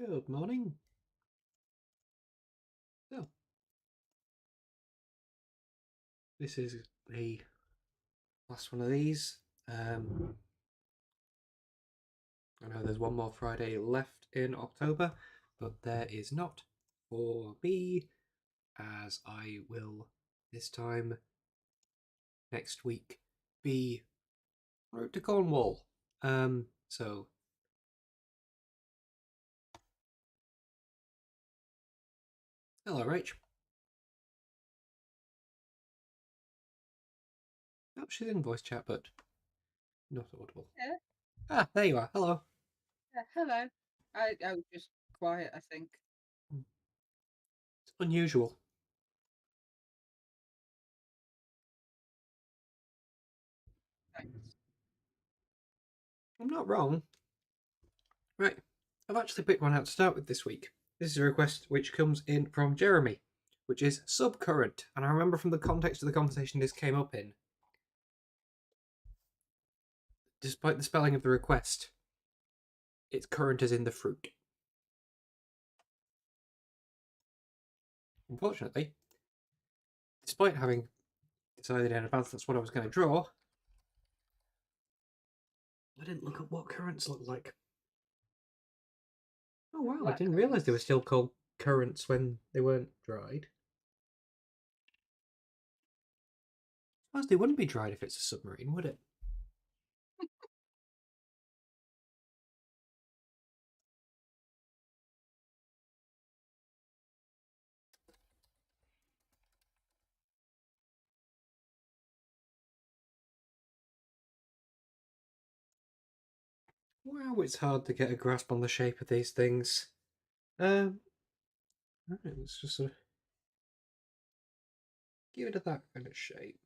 Good morning. So, this is the last one of these. I know there's one more Friday left in October, but there is not for me, as I will this time next week be en route to Cornwall. So hello, Rach. Oh, she's in voice chat, but not audible. Yeah, Ah, there you are. Hello. yeah, hello. I was just quiet, I think. It's unusual. Thanks. I'm not wrong. Right. I've actually picked one out to start with this week. This is a request which comes in from Jeremy, which is subcurrent. And I remember from the context of the conversation this came up in, despite the spelling of the request, it's current as in the fruit. Unfortunately, despite having decided in advance that's what I was going to draw, I didn't look at what currants look like. Oh wow, I Black didn't realise they were currants. still called currants when they weren't dried. I suppose they wouldn't be dried if it's a submarine, would it? Wow, it's hard to get a grasp on the shape of these things. Right, let's just sort of give it that kind of shape.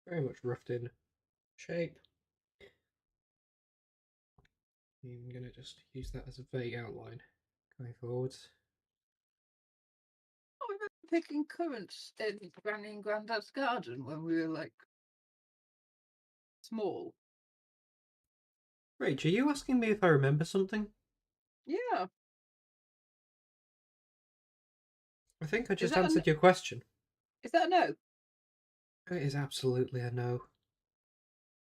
Very much roughed in shape. I'm going to just use that as a vague outline going forwards. I remember picking currants in Granny and Grandad's garden when we were like small. Rach, are you asking me if I remember something? Yeah. I think I Is just that answered your question. is that a no? It is absolutely a no.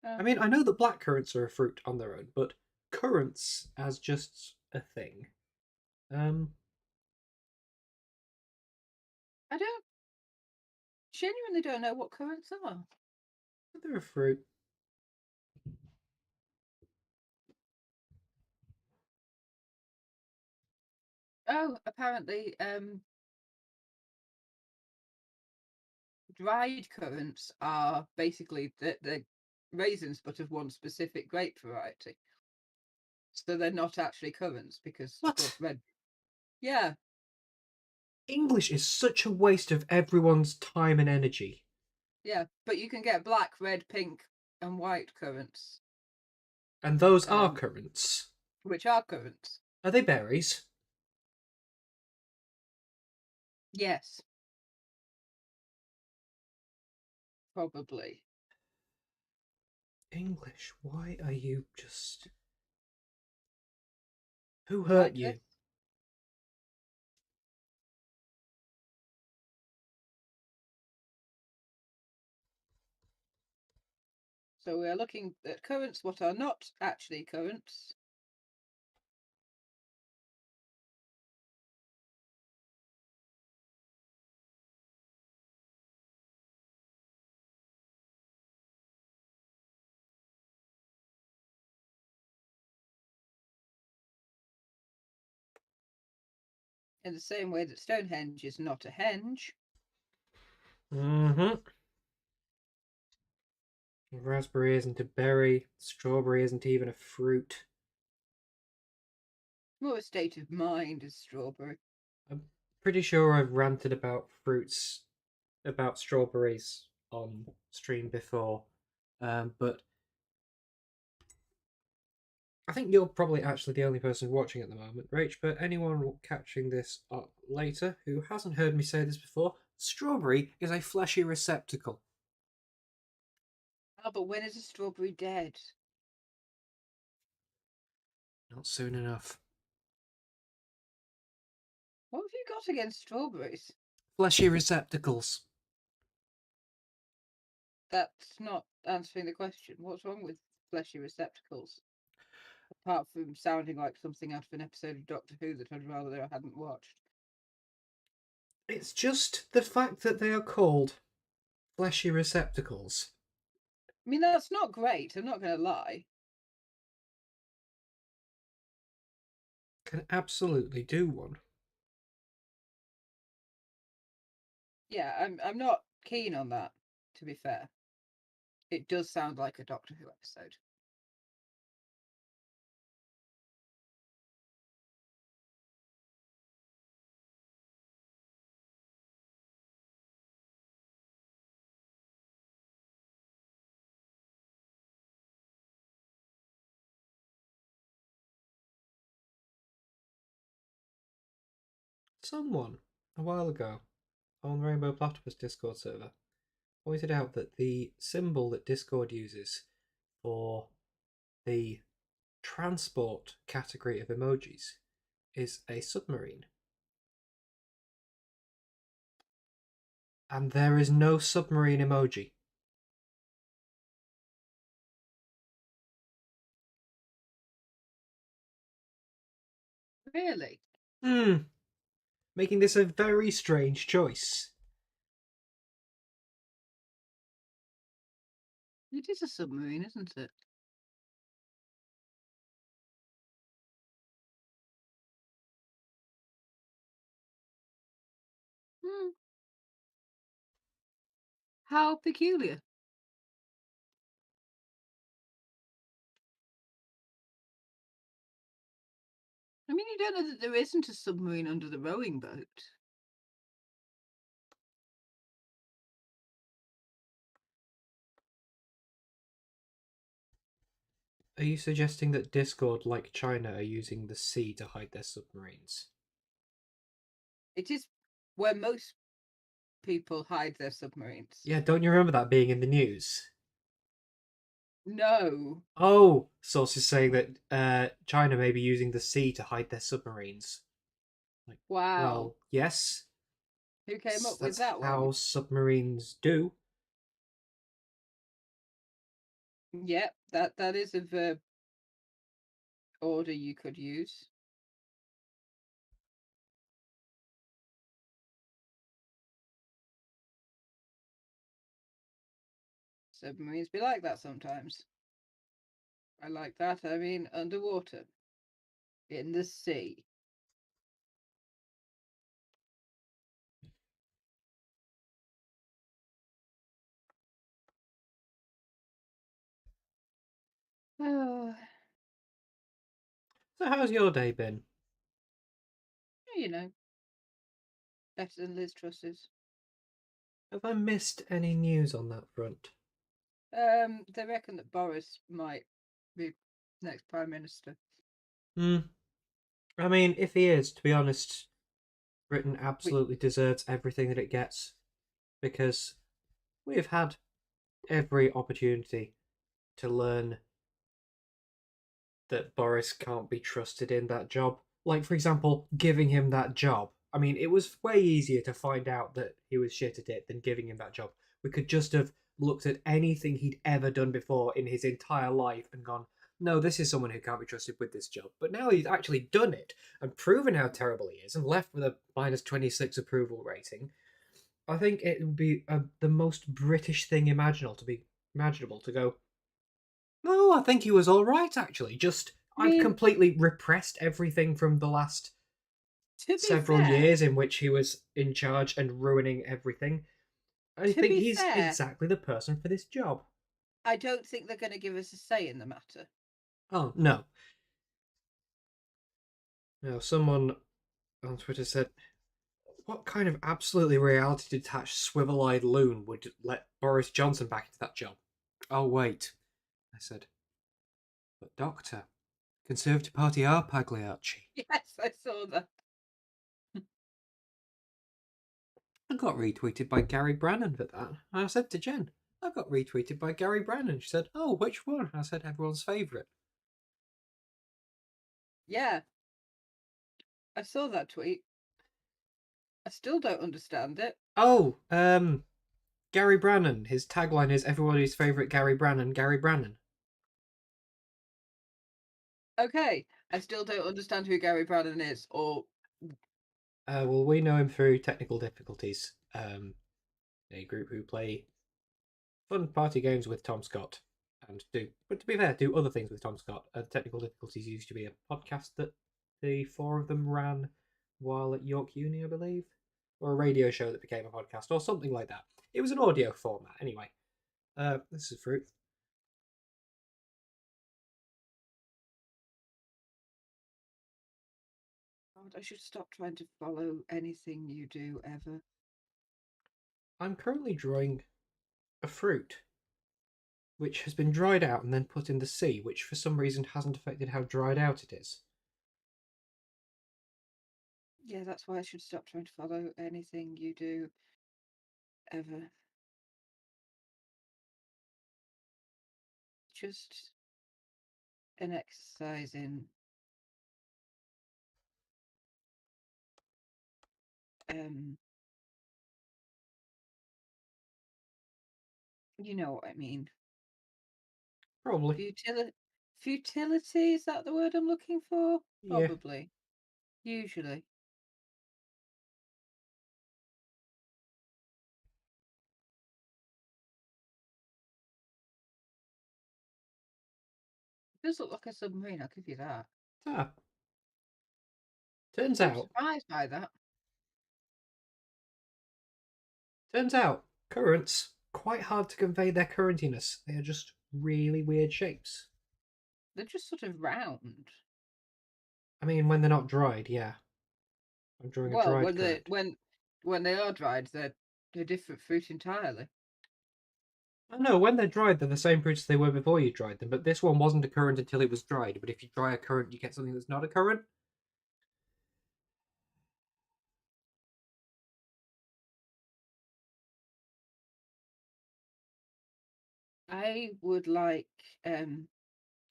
Uh, I mean, I know that black currants are a fruit on their own, but currants as just a thing. Um, I don't genuinely don't know what currants are. they're a fruit. Oh, apparently, dried currants are basically the raisins, but of one specific grape variety. So they're not actually currants because, of course, What? red. Yeah, English is such a waste of everyone's time and energy. yeah. But you can get black, red, pink, and white currants. And those are Um, currants. which are currants. Are they berries? Yes, probably. English, why are you just. Who hurt Like this. you? So we are looking at currants, what are not actually currants. In the same way that Stonehenge is not a henge. Mm-hmm. Raspberry isn't a berry. Strawberry isn't even a fruit. More a state of mind as strawberry. I'm pretty sure I've ranted about fruits, about strawberries on stream before. But I think you're probably actually the only person watching at the moment, Rach. But anyone catching this up later who hasn't heard me say this before, strawberry is a fleshy receptacle. Ah, but when is a strawberry dead? Not soon enough. What have you got against strawberries? Fleshy receptacles. That's not answering the question. What's wrong with fleshy receptacles? Apart from sounding like something out of an episode of Doctor Who that I'd rather I hadn't watched. It's just the fact that they are called fleshy receptacles. I mean, that's not great, I'm not going to lie. Can absolutely do one. Yeah, I'm not keen on that, to be fair. It does sound like a Doctor Who episode. Someone, a while ago, on Rainbow Platypus Discord server, pointed out that the symbol that Discord uses for the transport category of emojis is a submarine. And there is no submarine emoji. Really? Making this a very strange choice. It is a submarine, isn't it? Hmm. How peculiar. I mean, you don't know that there isn't a submarine under the rowing boat. Are you suggesting that Discord, like China, are using the sea to hide their submarines? It is where most people hide their submarines. Yeah, don't you remember that being in the news? No. Oh, sources saying that China may be using the sea to hide their submarines. Like, Wow. well, yes. Who came up with That's that how one? submarines do. Yep, that is a verb order you could use. Submarines be like that sometimes. I like that. I mean, underwater. In the sea. Oh, So, how's your day been? you know, better than Liz Truss's. Have I missed any news on that front? They reckon that Boris might be next Prime Minister. I mean, if he is, to be honest, Britain absolutely deserves everything that it gets because we have had every opportunity to learn that Boris can't be trusted in that job. Like, for example, giving him that job. I mean, it was way easier to find out that he was shit at it than giving him that job. We could just have looked at anything he'd ever done before in his entire life and gone, no, this is someone who can't be trusted with this job. But now he's actually done it and proven how terrible he is and left with a minus 26 approval rating. I think it would be the most British thing imaginable to go, no, I think he was all right, actually. Just, I I've mean, completely repressed everything from the last to be several fair, years in which he was in charge and ruining everything. I to think be he's fair, exactly the person for this job. I don't think they're going to give us a say in the matter. Oh, no. No, someone on Twitter said, what kind of absolutely reality detached, swivel eyed loon would let Boris Johnson back into that job? Oh, wait, I said. But, Doctor, Conservative Party are Pagliacci. Yes, I saw that. I got retweeted by Gary Brannan for that. And I said to Jen, I got retweeted by Gary Brannan. She said, oh, which one? I said, everyone's favourite. Yeah, I saw that tweet. I still don't understand it. Oh, Gary Brannan. His tagline is everybody's favorite Gary Brannan, Gary Brannan. Okay, I still don't understand who Gary Brannan is, or Well, we know him through Technical Difficulties, a group who play fun party games with Tom Scott and do, but to be fair, do other things with Tom Scott. Technical Difficulties used to be a podcast that the four of them ran while at York Uni, I believe, or a radio show that became a podcast or something like that. It was an audio format, anyway. This is fruit. God, I should stop trying to follow anything you do ever. I'm currently drawing a fruit which has been dried out and then put in the sea, which for some reason hasn't affected how dried out it is. Yeah, that's why I should stop trying to follow anything you do ever. Just an exercise in um you know what I mean. Probably. Futility, is that the word I'm looking for? Yeah. Probably. Usually. It does look like a submarine, I'll give you that. Ah. Turns I'm out, surprised by that. turns out, currents quite hard to convey their currentiness. They are just really weird shapes. They're just sort of round. I mean, when they're not dried, yeah. I'm drawing a Well, dried current. when they are dried, they're a different fruit entirely. Oh no, when they're dried, they're the same fruits as they were before you dried them. But this one wasn't a currant until it was dried. But if you dry a currant, you get something that's not a currant. I would like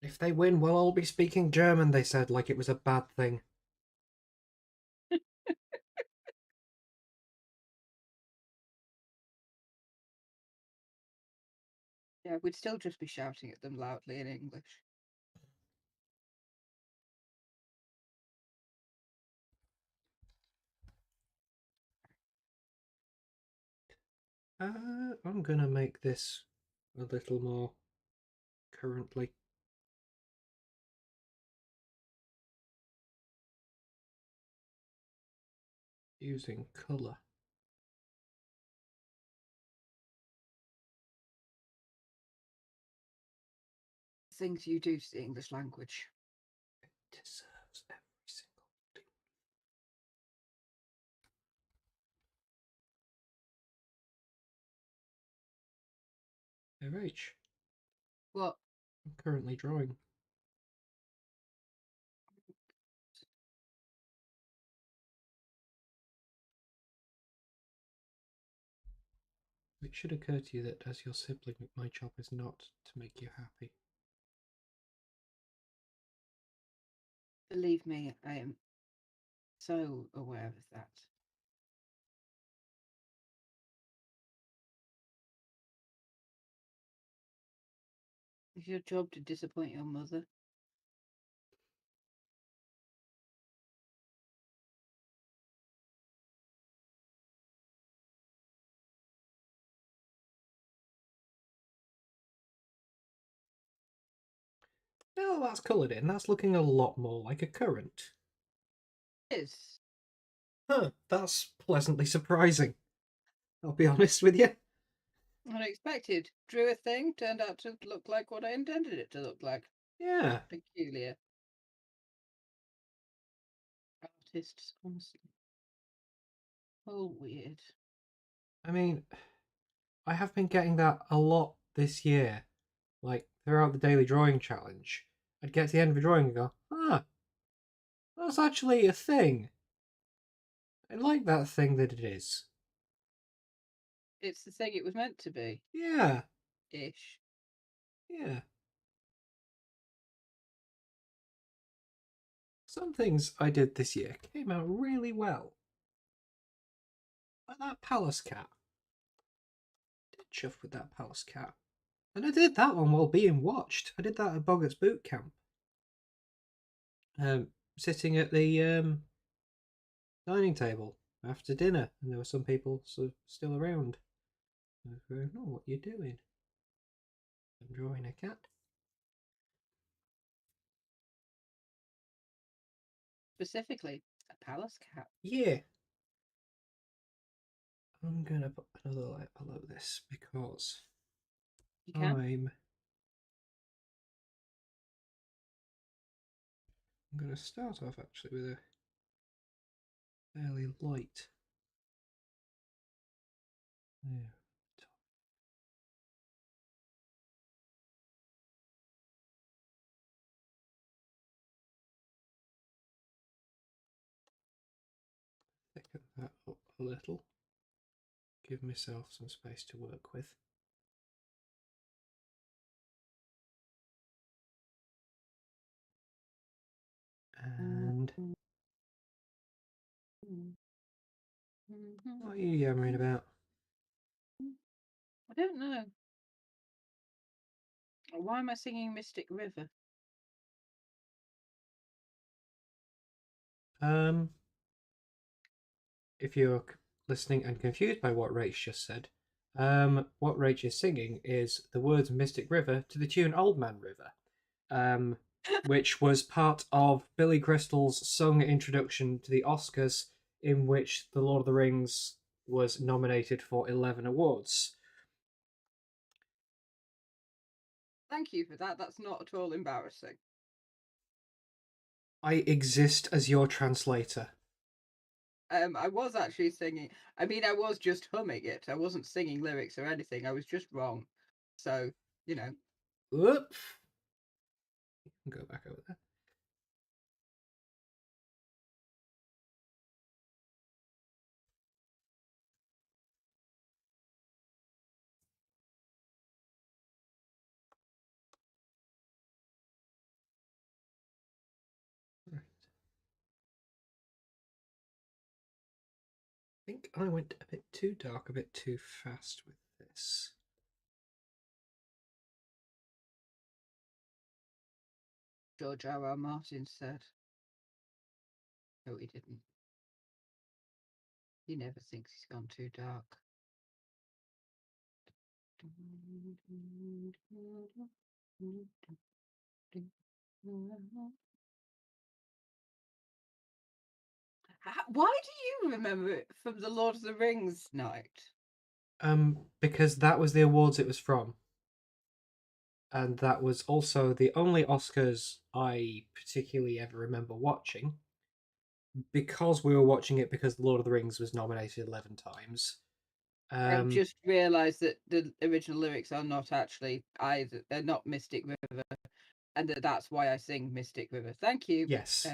If they win, we'll all be speaking German. They said like it was a bad thing. yeah, we'd still just be shouting at them loudly in English. I'm gonna make this a little more currently. Using colour. Things you do to the English language. Deserves every single RH. What? I'm currently drawing. It should occur to you that as your sibling, my job is not to make you happy. Believe me, I am so aware of that. Is your job to disappoint your mother? Now that's coloured in, that's looking a lot more like a currant. It is. Huh, that's pleasantly surprising. I'll be honest with you. Unexpected. Drew a thing, turned out to look like what I intended it to look like. Yeah. Peculiar. Artists, honestly. All weird. I mean, I have been getting that a lot this year. Like, throughout the daily drawing challenge. I'd get to the end of a drawing and go, ah, that's actually a thing. I like that thing that it is. It's the thing it was meant to be. Yeah, Ish. yeah. Some things I did this year came out really well. Like that palace cat. I did chuff with that palace cat. And I did that one while being watched. I did that at Boggart's boot camp. Sitting at the dining table after dinner, and there were some people still around. I was going, "Oh, what are you doing?" I'm drawing a cat. Specifically, a palace cat. Yeah. I'm gonna put another light below this because You can. I'm gonna start off actually with a fairly light. There. Thicken that up a little. Give myself some space to work with. And what are you yammering about? I don't know. Why am I singing Mystic River? If you're listening and confused by what Rach just said, what Rach is singing is the words Mystic River to the tune Old Man River, which was part of Billy Crystal's song introduction to the Oscars, in which The Lord of the Rings was nominated for 11 awards. Thank you for that. That's not at all embarrassing. I exist as your translator. I was actually singing. I mean, I was just humming it. I wasn't singing lyrics or anything. I was just wrong. So, you know. Whoop. Go back over there. Right. I think I went a bit too dark, a bit too fast with this. George R.R. Martin said. No, he didn't. He never thinks he's gone too dark. Why do you remember it from the Lord of the Rings night? Because that was the awards it was from. And that was also the only Oscars I particularly ever remember watching. Because we were watching it because The Lord of the Rings was nominated 11 times. I've just realised that the original lyrics are not actually either. They're not Mystic River, and that's why I sing Mystic River. Thank you. Yes,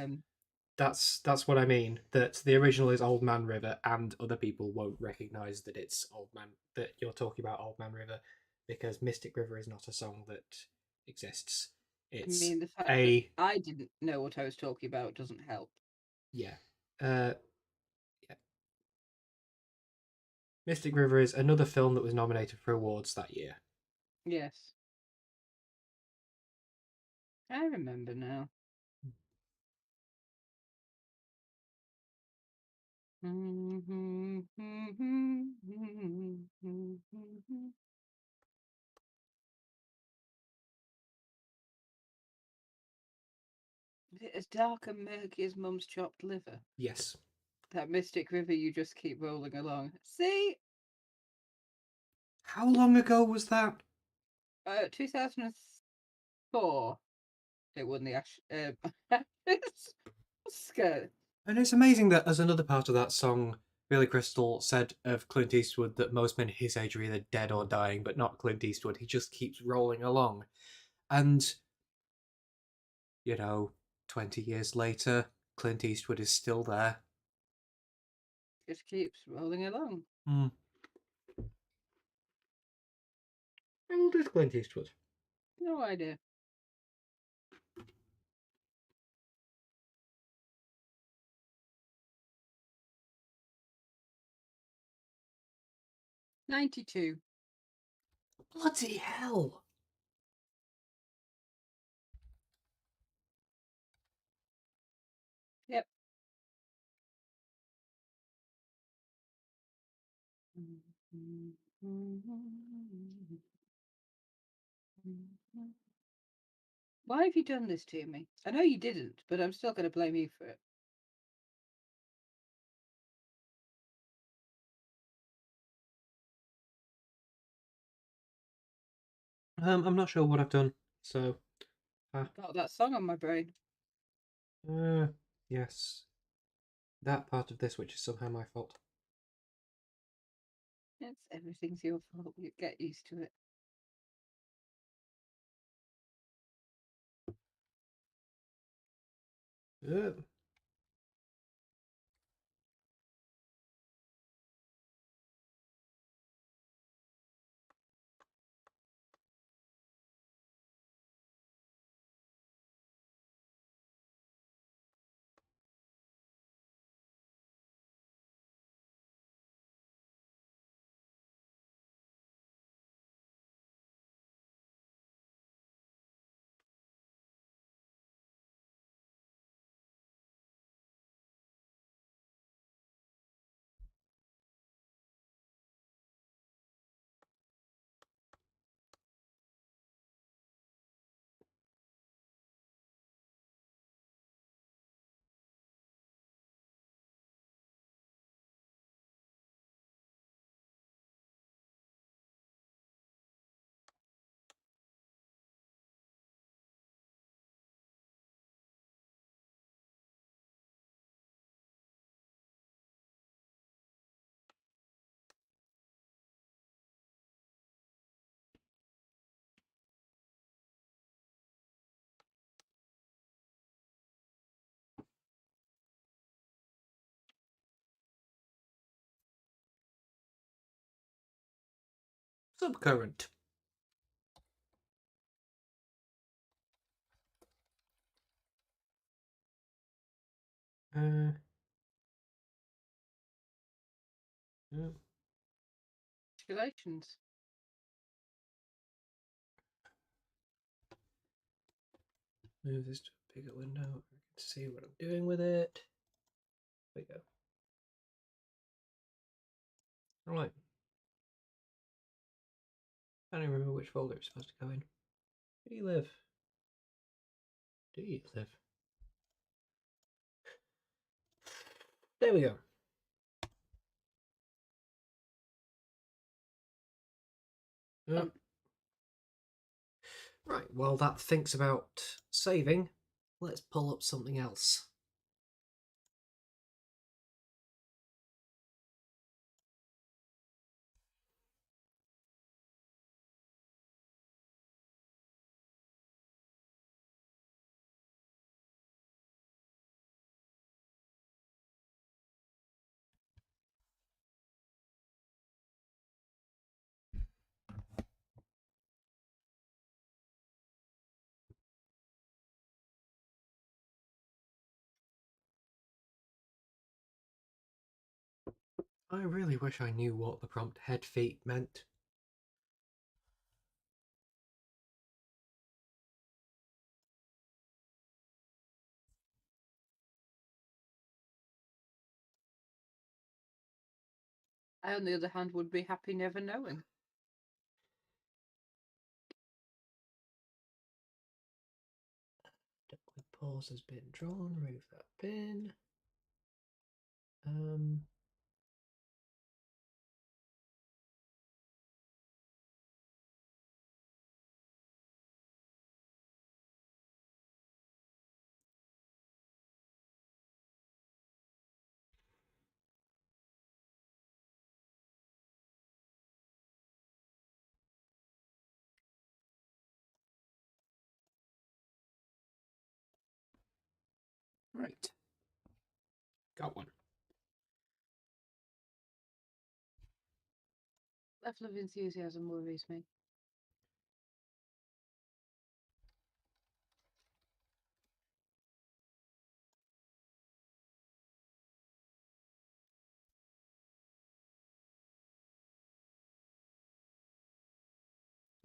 that's what I mean. That the original is Old Man River, and other people won't recognise that it's Old Man, that you're talking about Old Man River, because Mystic River is not a song that exists. I It's mean, the fact that a I didn't know what I was talking about doesn't help. yeah. Yeah. Mystic River is another film that was nominated for awards that year. Yes. I remember now. Is it as dark and murky as Mum's chopped liver? Yes. That Mystic River you just keep rolling along. See? How long ago was that? 2004. It won the Oscar. And it's amazing that as another part of that song, Billy Crystal said of Clint Eastwood that most men his age are either dead or dying, but not Clint Eastwood. He just keeps rolling along. And, 20 years later, Clint Eastwood is still there. Just keeps rolling along. Hmm. How old is Clint Eastwood? No idea. 92. Bloody hell! Yep. Why have you done this to me? I know you didn't, but I'm still going to blame you for it. I'm not sure what I've done, so... Got that song on my brain. Yes. That part of this which is somehow my fault. Everything's your fault. You get used to it. Subcurrent. Yeah. Congratulations. Move this to a bigger window. I can see what I'm doing with it. There we go. Right. I don't remember which folder it's supposed to go in. Where do you live? Do you live? There we go. Right, while that thinks about saving, let's pull up something else. I really wish I knew what the prompt head feet meant. I, on the other hand, would be happy never knowing. Duckwood pause has been drawn. Remove that pin. Right. Got one. Level of enthusiasm worries me.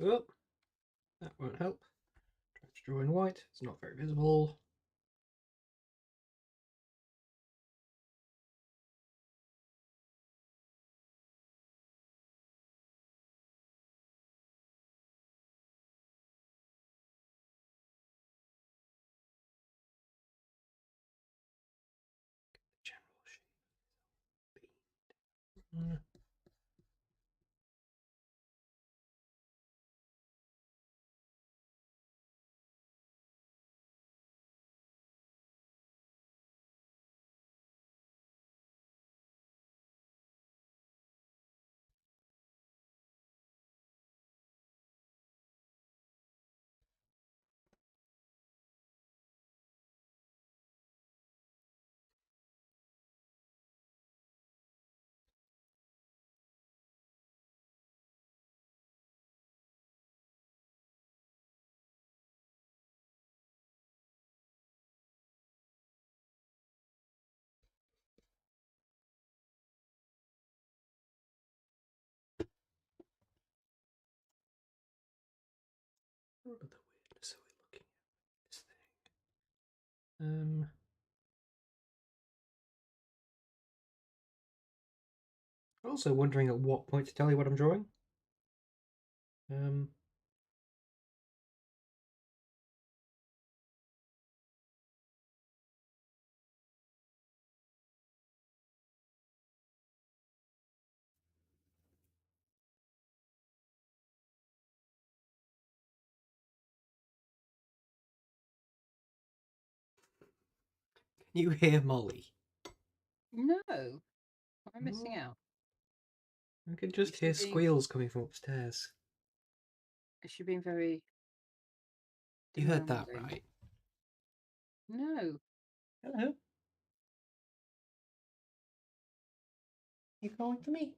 Oh, that won't help. Try to draw in white. It's not very visible. General shape. What other weirdness are we looking at this thing? Also wondering at what point to tell you what I'm drawing. Um, can you hear Molly? No, am I missing Oh, out? I can just Is she hear being squeals coming from upstairs. very You heard that demanding? right? No. Hello. You calling to me?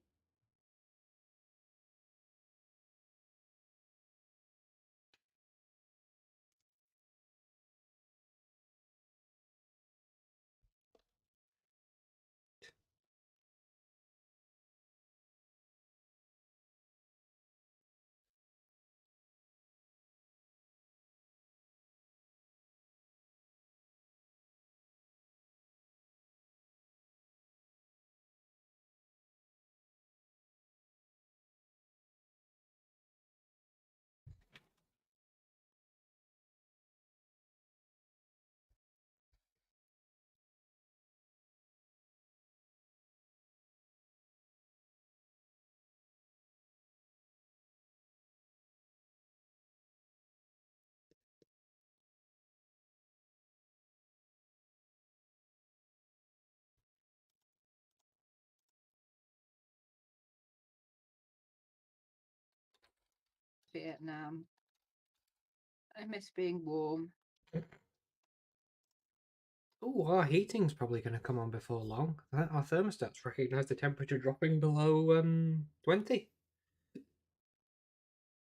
Vietnam. I miss being warm. Oh, our heating's probably going to come on before long. Our thermostats recognise the temperature dropping below 20.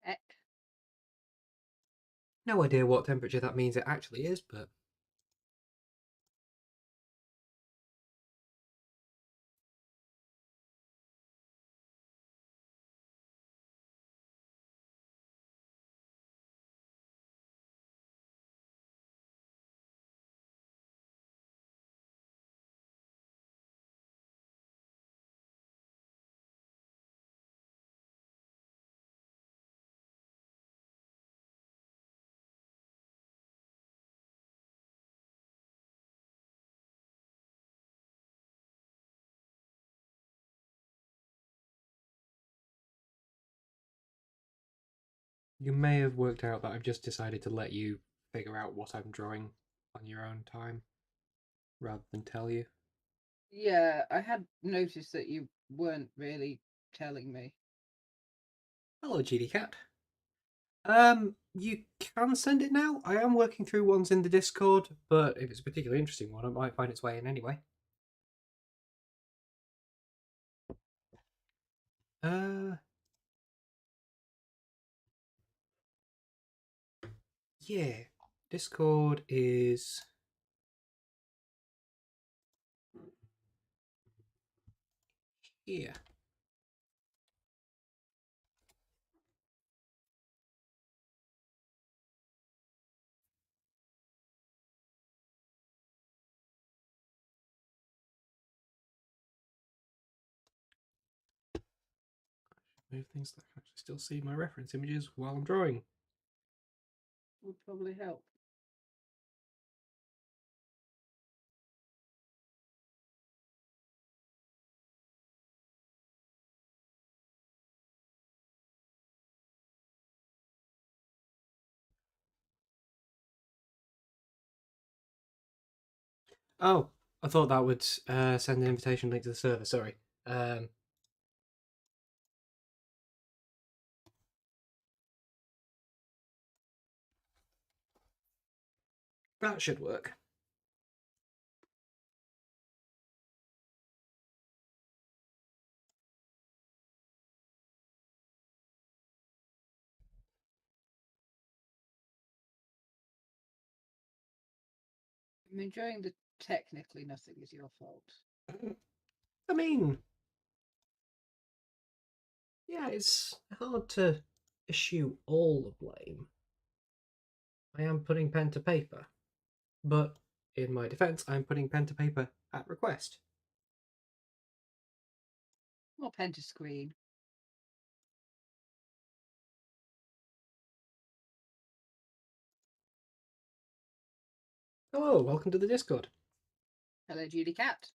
Heck. No idea what temperature that means it actually is, but you may have worked out that I've just decided to let you figure out what I'm drawing on your own time rather than tell you. Yeah, I had noticed that you weren't really telling me. Hello, GD Cat. You can send it now. I am working through ones in the Discord, but if it's a particularly interesting one, it might find its way in anyway. Uh, yeah. Discord is here. move things so I can actually still see my reference images while I'm drawing. Would probably help. Oh, I thought that would send an invitation link to the server. Sorry. That should work. I'm enjoying the technically nothing is your fault. I mean, yeah, it's hard to issue all the blame. I am putting pen to paper, but in my defense, I'm putting pen to paper at request. Or pen to screen. Hello, welcome to the Discord. Hello, Judy Cat.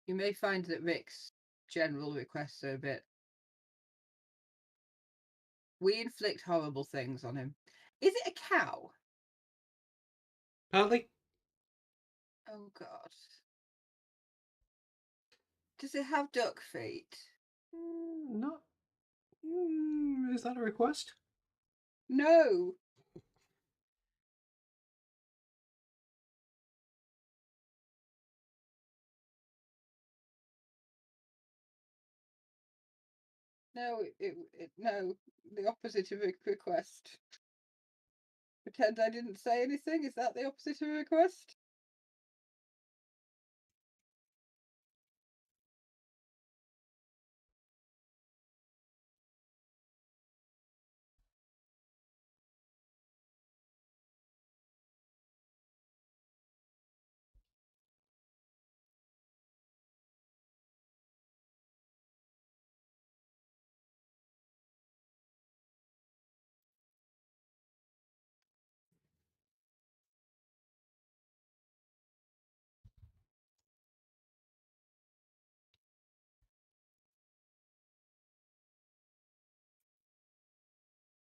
You may find that Rick's general requests are a bit. We inflict horrible things on him. Is it a cow? Partly. Oh God. Does it have duck feet? Not. Is that a request? No. No, no. The opposite of a request. Pretend I didn't say anything. Is that the opposite of a request?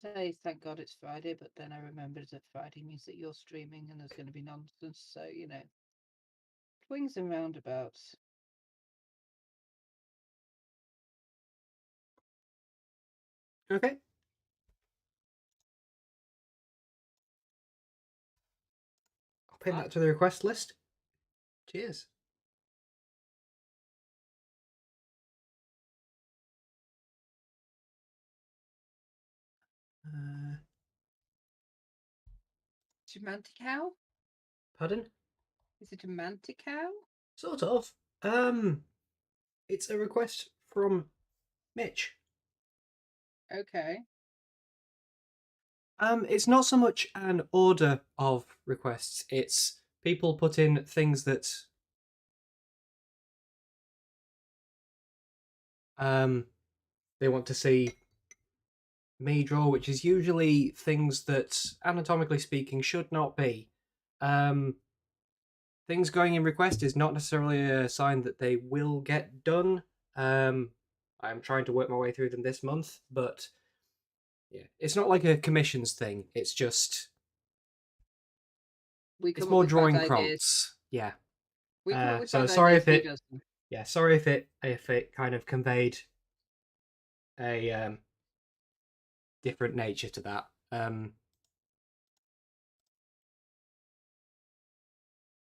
Say thank God it's Friday, but then I remembered that Friday means that you're streaming and there's going to be nonsense. So, swings and roundabouts. Okay. I'll pin that to the request list. Cheers. Is it a manticow? Pardon? Is it a manticow? Sort of. It's a request from Mitch. Okay. It's not so much an order of requests. It's people put in things that they want to see me draw, which is usually things that, anatomically speaking, should not be. Things going in request is not necessarily a sign that they will get done. I'm trying to work my way through them this month, but yeah, it's not like a commissions thing. It's just We it's come up more with bad drawing ideas. prompts. Yeah. We come up with So bad sorry ideas. if it. He doesn't. Yeah, sorry if it kind of conveyed a different nature to that.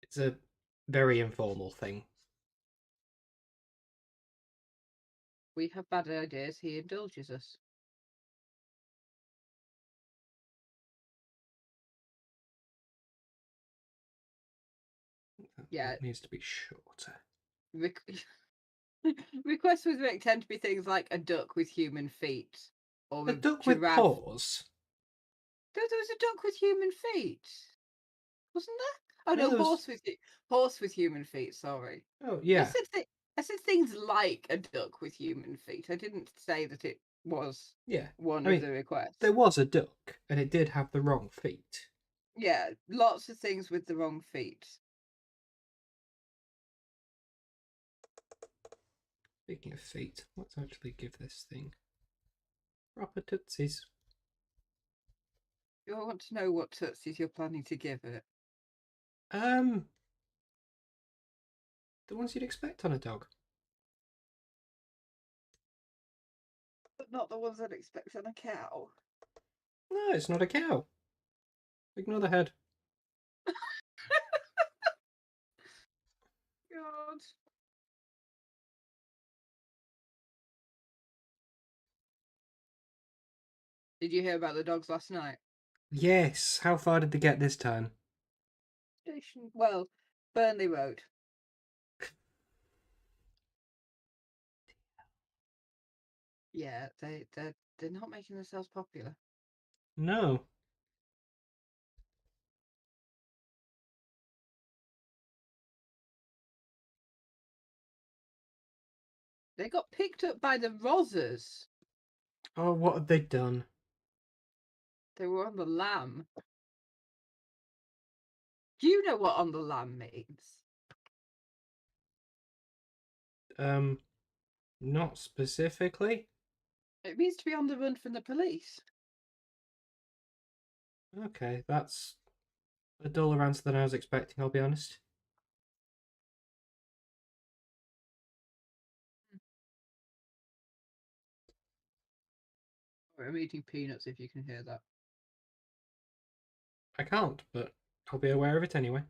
It's a very informal thing. We have bad ideas. He indulges us. Yeah. It needs to be shorter. Rick, Requests with Rick tend to be things like a duck with human feet or A a duck with giraffe. paws. There was a duck with human feet, wasn't there? Oh No, no, there was. horse with human feet. Sorry, Oh I yeah, said I said things like a duck with human feet. I didn't say that it was yeah. one I of mean, the requests. there was a duck, and it did have the wrong feet. Yeah, lots of things with the wrong feet. Speaking of feet, let's actually give this thing proper tootsies. Do I want to know what tootsies you're planning to give it? Um, the ones you'd expect on a dog. But not the ones I'd expect on a cow. No, it's not a cow. Ignore the head. God. Did you hear about the dogs last night? Yes. How far did they get this time? Station. Well, Burnley Road. Yeah, they're not making themselves popular. No. They got picked up by the Rozzers. Oh, what have they done? They were on the lam. Do you know what on the lam means? Not specifically. It means to be on the run from the police. Okay, that's a duller answer than I was expecting, I'll be honest. I'm eating peanuts if you can hear that. I can't, but I'll be aware of it anyway.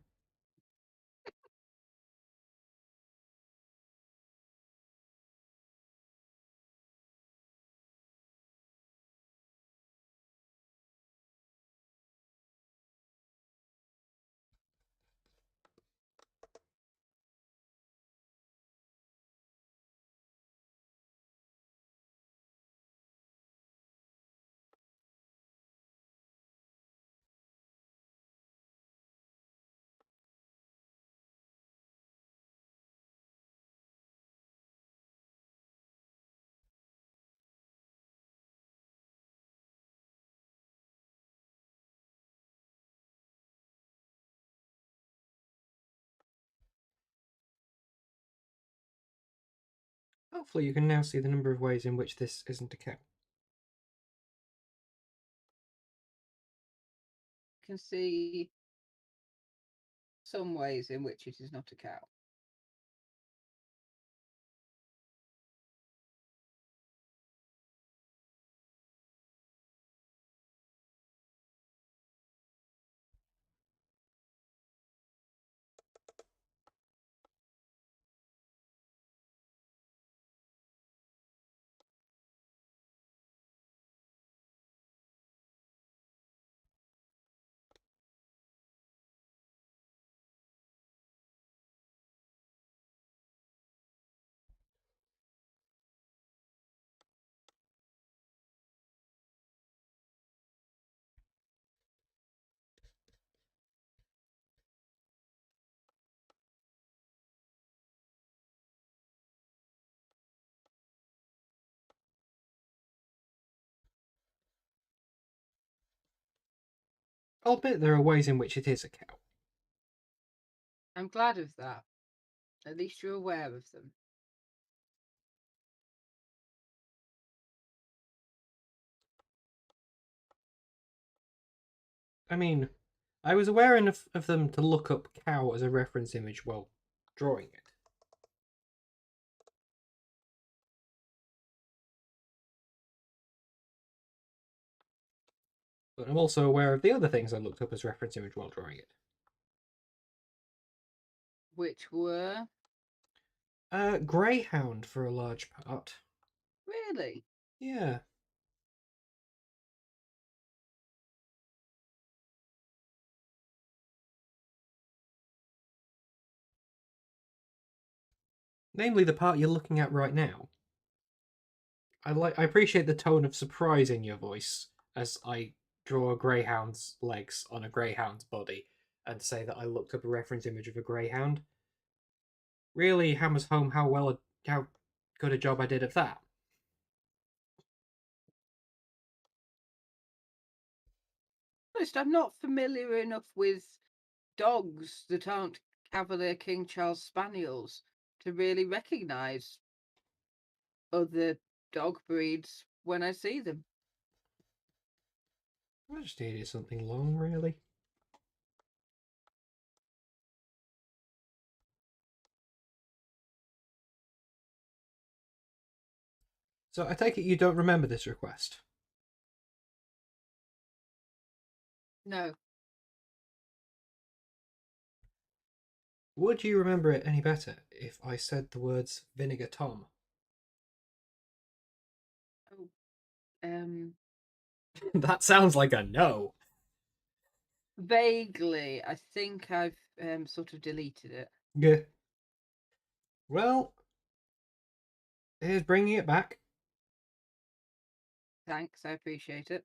Hopefully you can now see the number of ways in which this isn't a cow. You can see some ways in which it is not a cow. I'll bet there are ways in which it is a cow. I'm glad of that. At least you're aware of them. I mean, I was aware enough of them to look up cow as a reference image while drawing it. But I'm also aware of the other things I looked up as reference image while drawing it. Which were? Greyhound for a large part. Really? Yeah. Namely, the part you're looking at right now. I appreciate the tone of surprise in your voice as I draw a greyhound's legs on a greyhound's body and say that I looked up a reference image of a greyhound. Really hammers home how good a job I did of that. Honest, I'm not familiar enough with dogs that aren't Cavalier King Charles Spaniels to really recognise other dog breeds when I see them. I just needed something long, really. So I take it you don't remember this request. No. Would you remember it any better if I said the words Vinegar Tom? Oh, um, That sounds like a no. vaguely. I think I've sort of deleted it. Yeah. Well, here's bringing it back. Thanks, I appreciate it.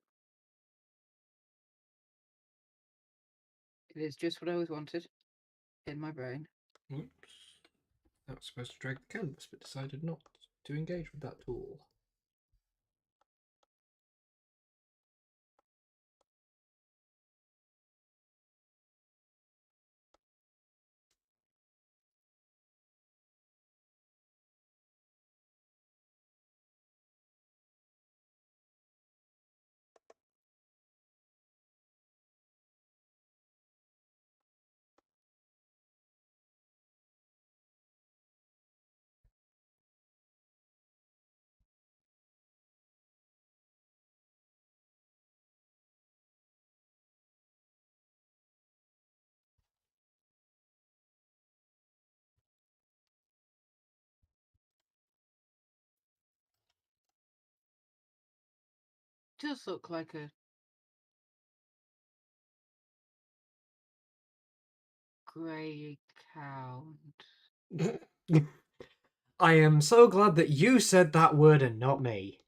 It is just what I always wanted in my brain. Oops. That was supposed to drag the canvas, but decided not to engage with that tool. It does look like a grey count. I am so glad that you said that word and not me.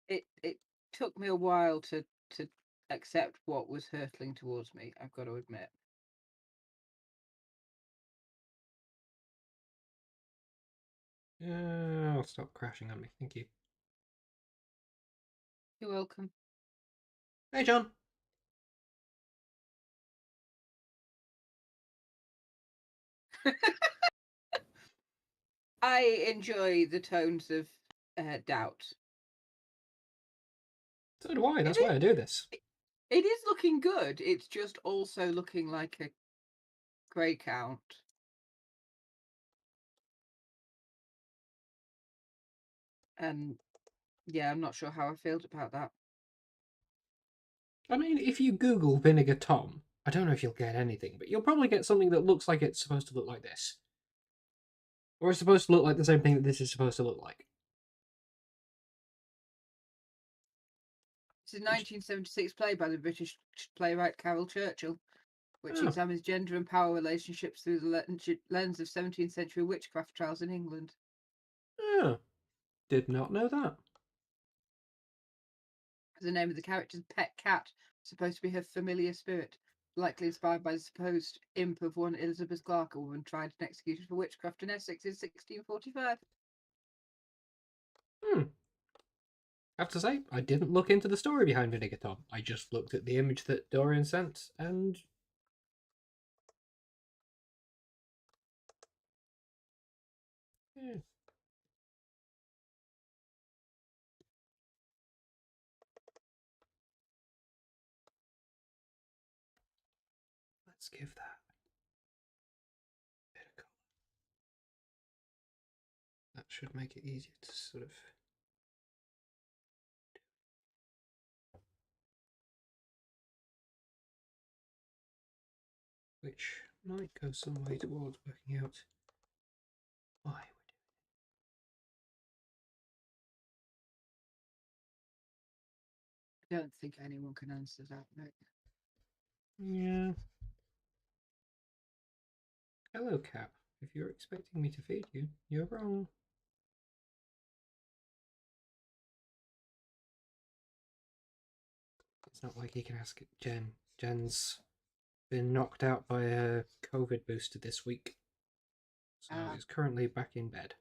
It took me a while to accept what was hurtling towards me, I've got to admit. I'll stop crashing on me. Thank you. You're welcome. Hey, John. I enjoy the tones of doubt. So do I. It That's why is, I do this. it is looking good. It's just also looking like a grey count. And yeah, I'm not sure how I feel about that. I mean, if you Google Vinegar Tom, I don't know if you'll get anything, but you'll probably get something that looks like it's supposed to look like this. Or it's supposed to look like the same thing that this is supposed to look like. It's a 1976 play by the British playwright Carol Churchill, which Oh, examines gender and power relationships through the lens of 17th century witchcraft trials in England. oh, did not know that. The name of the character's pet cat, supposed to be her familiar spirit, likely inspired by the supposed imp of one Elizabeth Clark, a woman tried and executed for witchcraft in Essex in 1645. Hmm. I have to say, I didn't look into the story behind Vinegar Tom. I just looked at the image that Dorian sent, and yeah. Let's give that a bit of colour. That should make it easier to sort of. Which might go some way towards working out why I don't think anyone can answer that, right? we're doing. Yeah. Hello, Cap. If you're expecting me to feed you, you're wrong. It's not like you can ask Jen. Jen's been knocked out by a COVID booster this week, so Ah, is currently back in bed.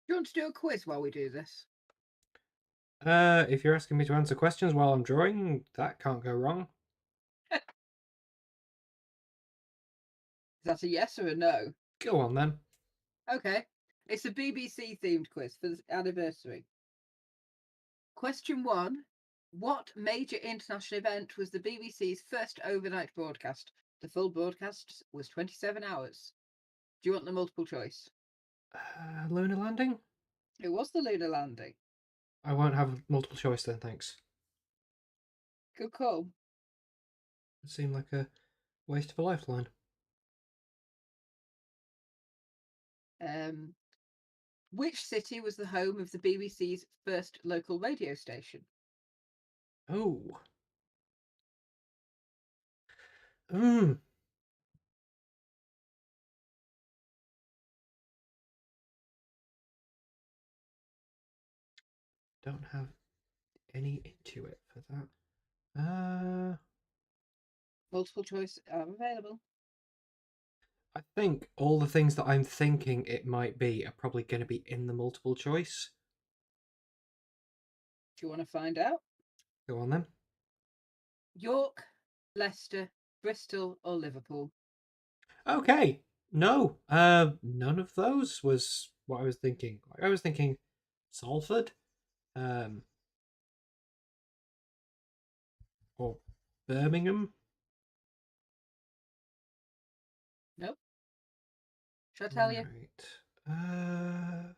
do you want to do a quiz while we do this? If you're asking me to answer questions while I'm drawing, that can't go wrong. Is that a yes or a no? Go on then. Okay. It's a BBC themed quiz for the anniversary. Question 1. What major international event was the BBC's first overnight broadcast? The full broadcast was 27 hours. Do you want the multiple choice? Lunar landing? It was the lunar landing. I won't have multiple choice then, thanks. Good call. It seemed like a waste of a lifeline. Um, which city was the home of the BBC's first local radio station? Oh. Hmm. Don't have any into it for that. Multiple choice are available. I think all the things that I'm thinking it might be are probably going to be in the multiple choice. Do you want to find out? Go on then. York, Leicester, Bristol, or Liverpool? Okay. No. None of those was what I was thinking. I was thinking Salford, um, or Birmingham. Nope. Shall I tell you? Right. Uh,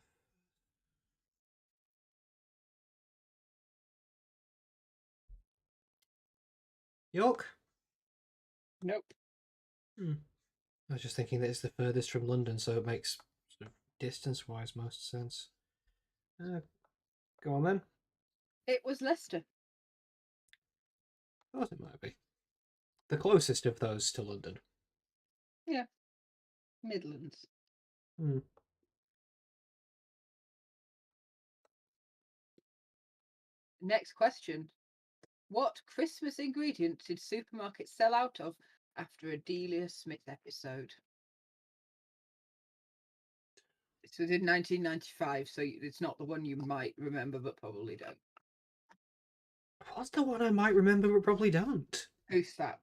York. Nope. Hmm. I was just thinking that it's the furthest from London, so it makes sort of distance-wise most sense. Uh, Go on then. It was Leicester. I thought it might be the closest of those to London. Yeah, Midlands. Hmm. Next question. What Christmas ingredient did supermarkets sell out of after a Delia Smith episode? This was in 1995, so it's not the one you might remember, but probably don't. What's the one I might remember but probably don't? Who's that?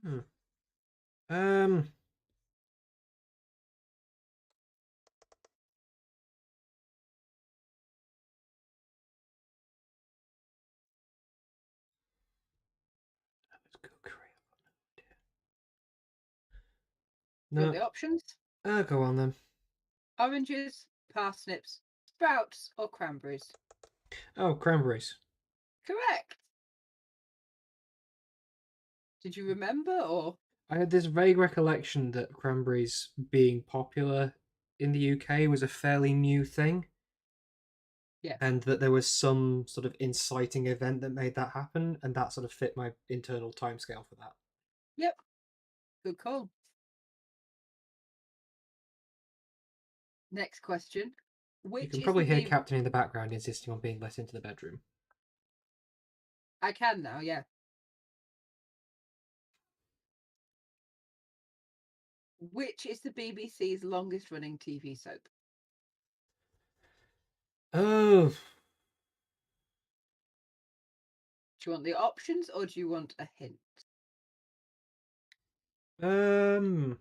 Hmm. Um. Let's go Korea. Do you want No. the options? Go on then. Oranges, parsnips, sprouts, or cranberries? Oh, cranberries. Correct. Did you remember or? I had this vague recollection that cranberries being popular in the UK was a fairly new thing, Yeah. and that there was some sort of inciting event that made that happen, and that sort of fit my internal timescale for that. Yep. Good call. Next question. You Which can is the probably hear B? Captain in the background insisting on being let into the bedroom. I can now, yeah. Which is the BBC's longest running TV soap? Oh, Do you want the options or do you want a hint? um,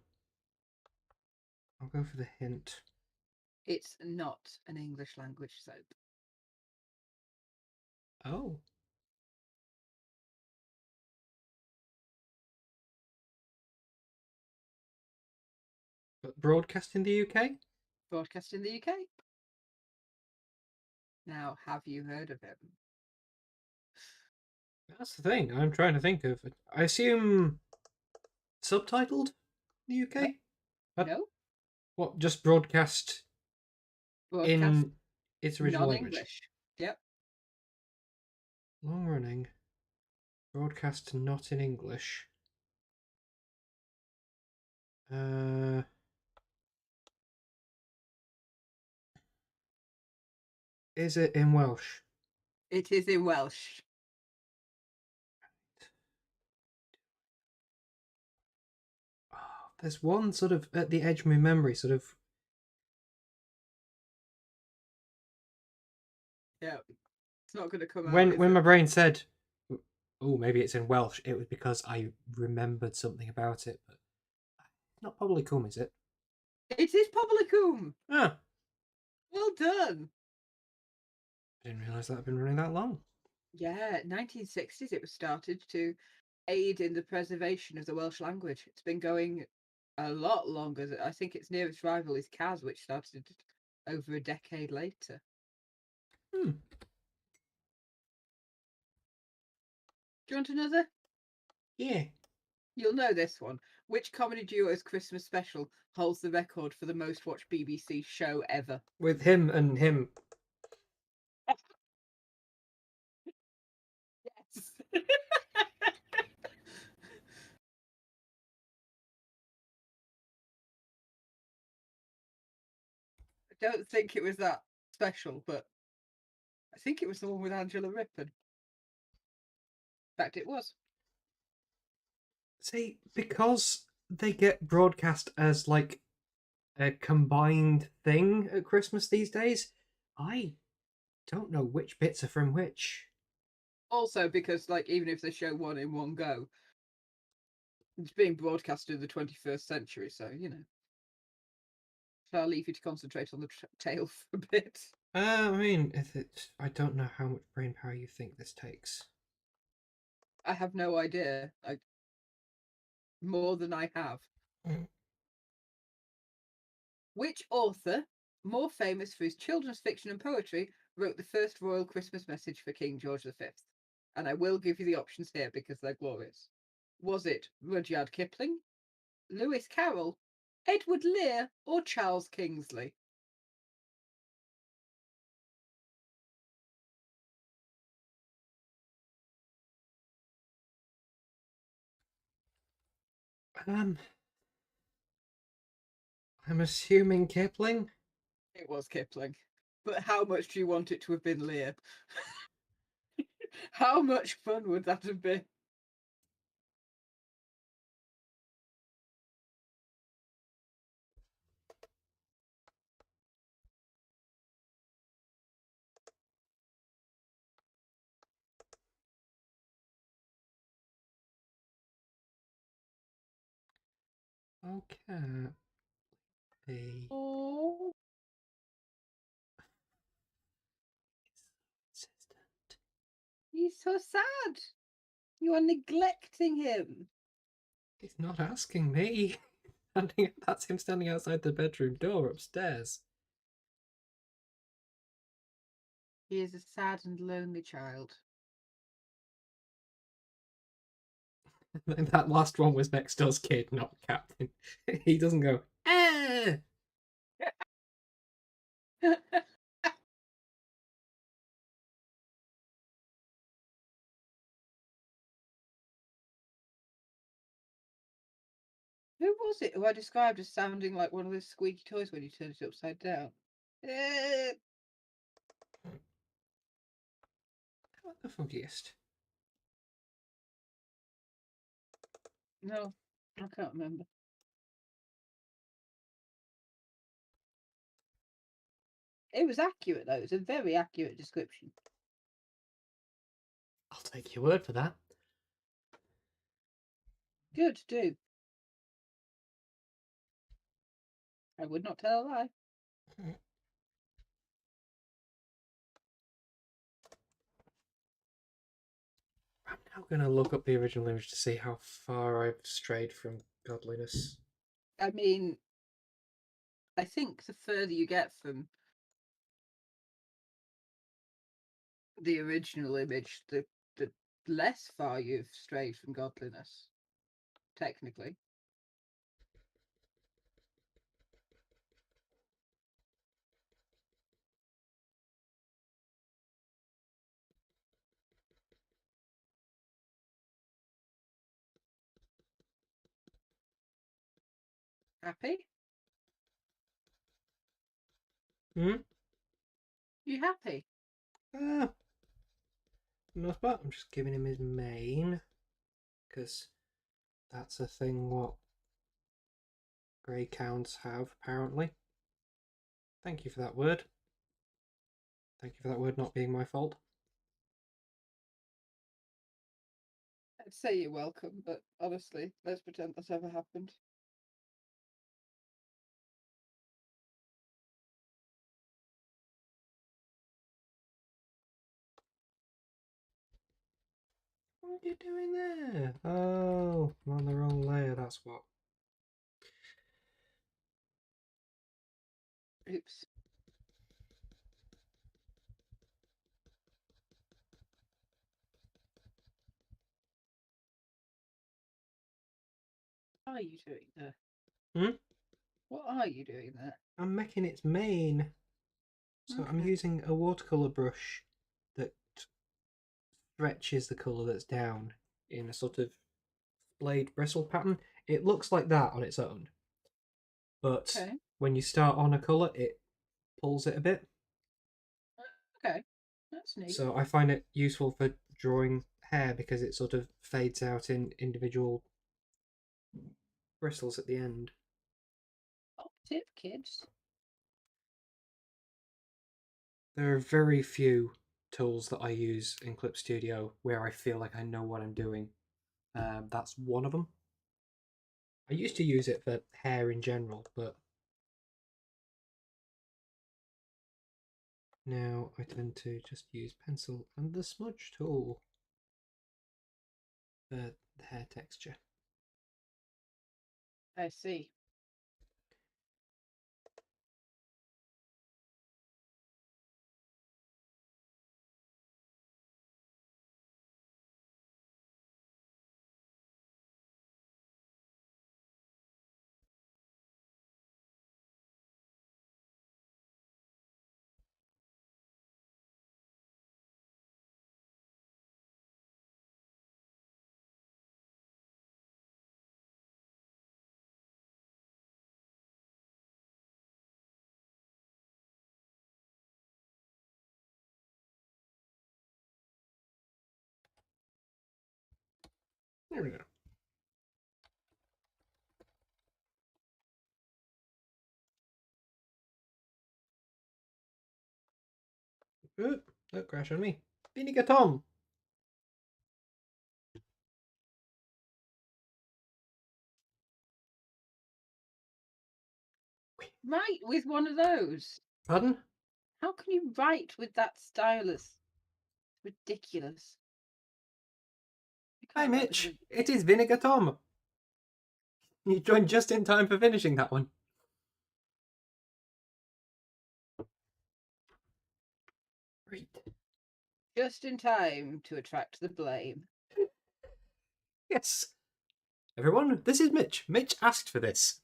I'll go for the hint. It's not an English language soap. Oh, but broadcast in the UK? Broadcast in the UK. Now, have you heard of him? That's the thing. I'm trying to think of. I assume subtitled in the No, UK. no. What? Just broadcast Broadcast in its original language. non-English. Yep. Long running. Broadcast not in English. Uh, is it in Welsh? It is in Welsh. Oh, there's one sort of at the edge of my memory, sort of Yeah, it's not going to come out, when is when my it? brain said, "Oh, maybe it's in Welsh," it was because I remembered something about it. But not probably cum, is it? It is Poblicum. Ah, Well done. I didn't realise that had been running that long. Yeah, 1960s it was started to aid in the preservation of the Welsh language. It's been going a lot longer. I think its nearest rival is Kaz, which started over a decade later. Hmm. Do you want another? Yeah. You'll know this one. Which comedy duo's Christmas special holds the record for the most watched BBC show ever? With him and him. Yes. I don't think it was that special, but I think it was the one with Angela Rippon. In fact, it was. See, because they get broadcast as like a combined thing at Christmas these days, I don't know which bits are from which. Also, because like even if they show one in one go, it's being broadcast in the 21st century, so you know. So I'll leave you to concentrate on the tale for a bit. I mean, I don't know how much brain power you think this takes. I have no idea. More than I have. Mm. Which author, more famous for his children's fiction and poetry, wrote the first royal Christmas message for King George V? And I will give you the options here because they're glorious. Was it Rudyard Kipling, Lewis Carroll, Edward Lear, or Charles Kingsley? Um, I'm assuming Kipling. It was Kipling. But how much do you want it to have been Lear? How much fun would that have been? Okay. The Oh, assistant. he's so sad. You are neglecting him. He's not asking me. That's him standing outside the bedroom door upstairs. He is a sad and lonely child. That last one was next door's kid, not Captain. He doesn't go, eh. Who was it who I described as sounding like one of those squeaky toys when you turn it upside down? What the funkiest? No, I can't remember. It was accurate, though. It's a very accurate description. I'll take your word for that. Good, do. I would not tell a lie. I'm now going to look up the original image to see how far I've strayed from godliness. I mean, I think the further you get from the original image, the less far you've strayed from godliness, technically. Happy? Hmm? You happy? Uh, most part, I'm just giving him his mane, because that's a thing what grey counts have, apparently. Thank you for that word. Thank you for that word not being my fault. I'd say you're welcome, but honestly, let's pretend that's ever happened. What are you doing there? Oh, I'm on the wrong layer, that's what. Oops. What are you doing there? Hmm? What are you doing there? I'm making its mane. So I'm Okay. using a watercolour brush that stretches the colour that's down in a sort of blade bristle pattern. It looks like that on its own, but Okay. when you start on a colour, it pulls it a bit. Okay. That's neat. So I find it useful for drawing hair because it sort of fades out in individual bristles at the end. Top tip, kids. There are very few tools that I use in Clip Studio where I feel like I know what I'm doing. That's one of them. I used to use it for hair in general, but now I tend to just use pencil and the smudge tool for the hair texture. I see. There we go. Oop, don't crash on me. Vinegar Tom! Write with one of those. Pardon? How can you write with that stylus? Ridiculous. You Hi can't write with Mitch, it. it is Vinegar Tom. You joined just in time for finishing that one. Right. Just in time to attract the blame. Yes. Everyone, this is Mitch. Mitch asked for this.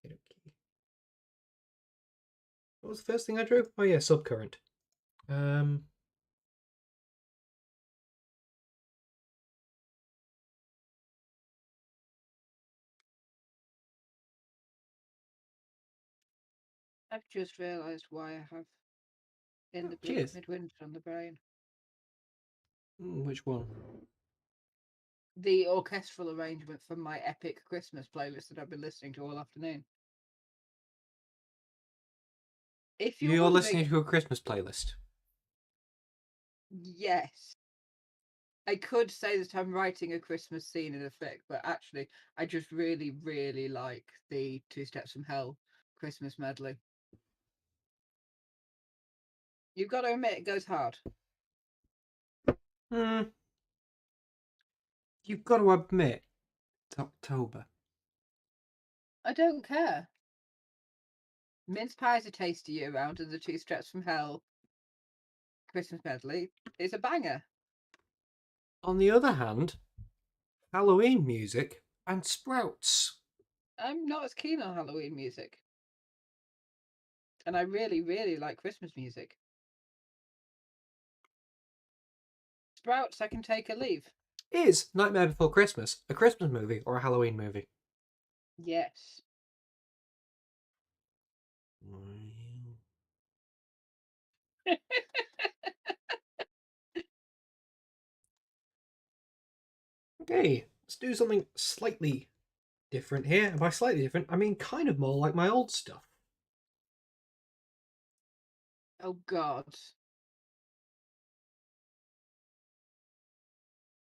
Okay. What was the first thing I drew? Oh yeah, subcurrent. Um, I've just realised why I have in oh, the bleak cheers. midwinter on the brain. Which one? The orchestral arrangement from my epic Christmas playlist that I've been listening to all afternoon. If you're You're wondering, listening to a Christmas playlist. yes. I could say that I'm writing a Christmas scene in effect, but actually, I just really, really like the Two Steps from Hell Christmas medley. You've got to admit, it goes hard. Hmm. You've got to admit, it's October. I don't care. Mince pie's a tasty year round, and the Two Steps from Hell Christmas medley is a banger. On the other hand, Halloween music and sprouts. I'm not as keen on Halloween music, and I really, really like Christmas music. Sprouts, I can take or leave. Is Nightmare Before Christmas a Christmas movie or a Halloween movie? Yes. Okay, let's do something slightly different here. And by slightly different, I mean kind of more like my old stuff. Oh God.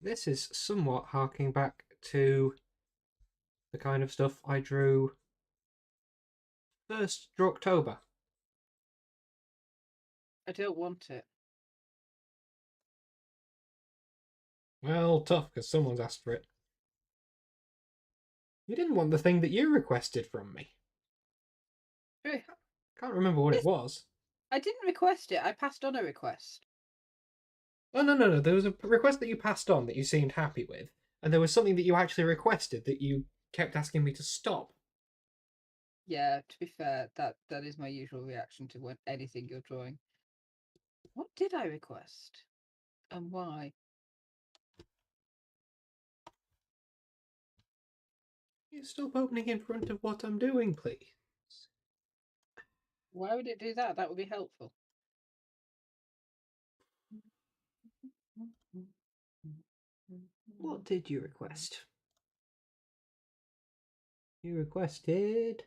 This is somewhat harking back to the kind of stuff I drew first through October. I don't want it. Well, tough, because someone's asked for it. You didn't want the thing that you requested from me. Can't remember what it It's, was. I didn't request it. I passed on a request. Oh, no. There was a request that you passed on that you seemed happy with, and there was something that you actually requested that you kept asking me to stop. Yeah, to be fair, that is my usual reaction to anything you're drawing. What did I request? And why? You stop opening in front of what I'm doing, please. Why would it do that? That would be helpful. What did you request? You requested...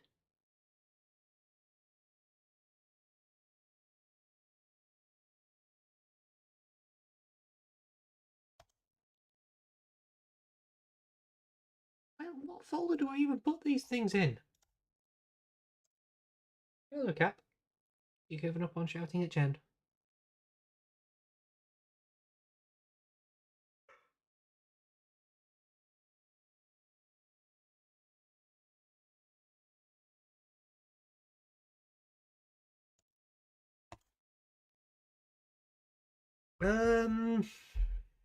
Well, what folder do I even put these things in? Hello, Cap. You given up on shouting at Jen?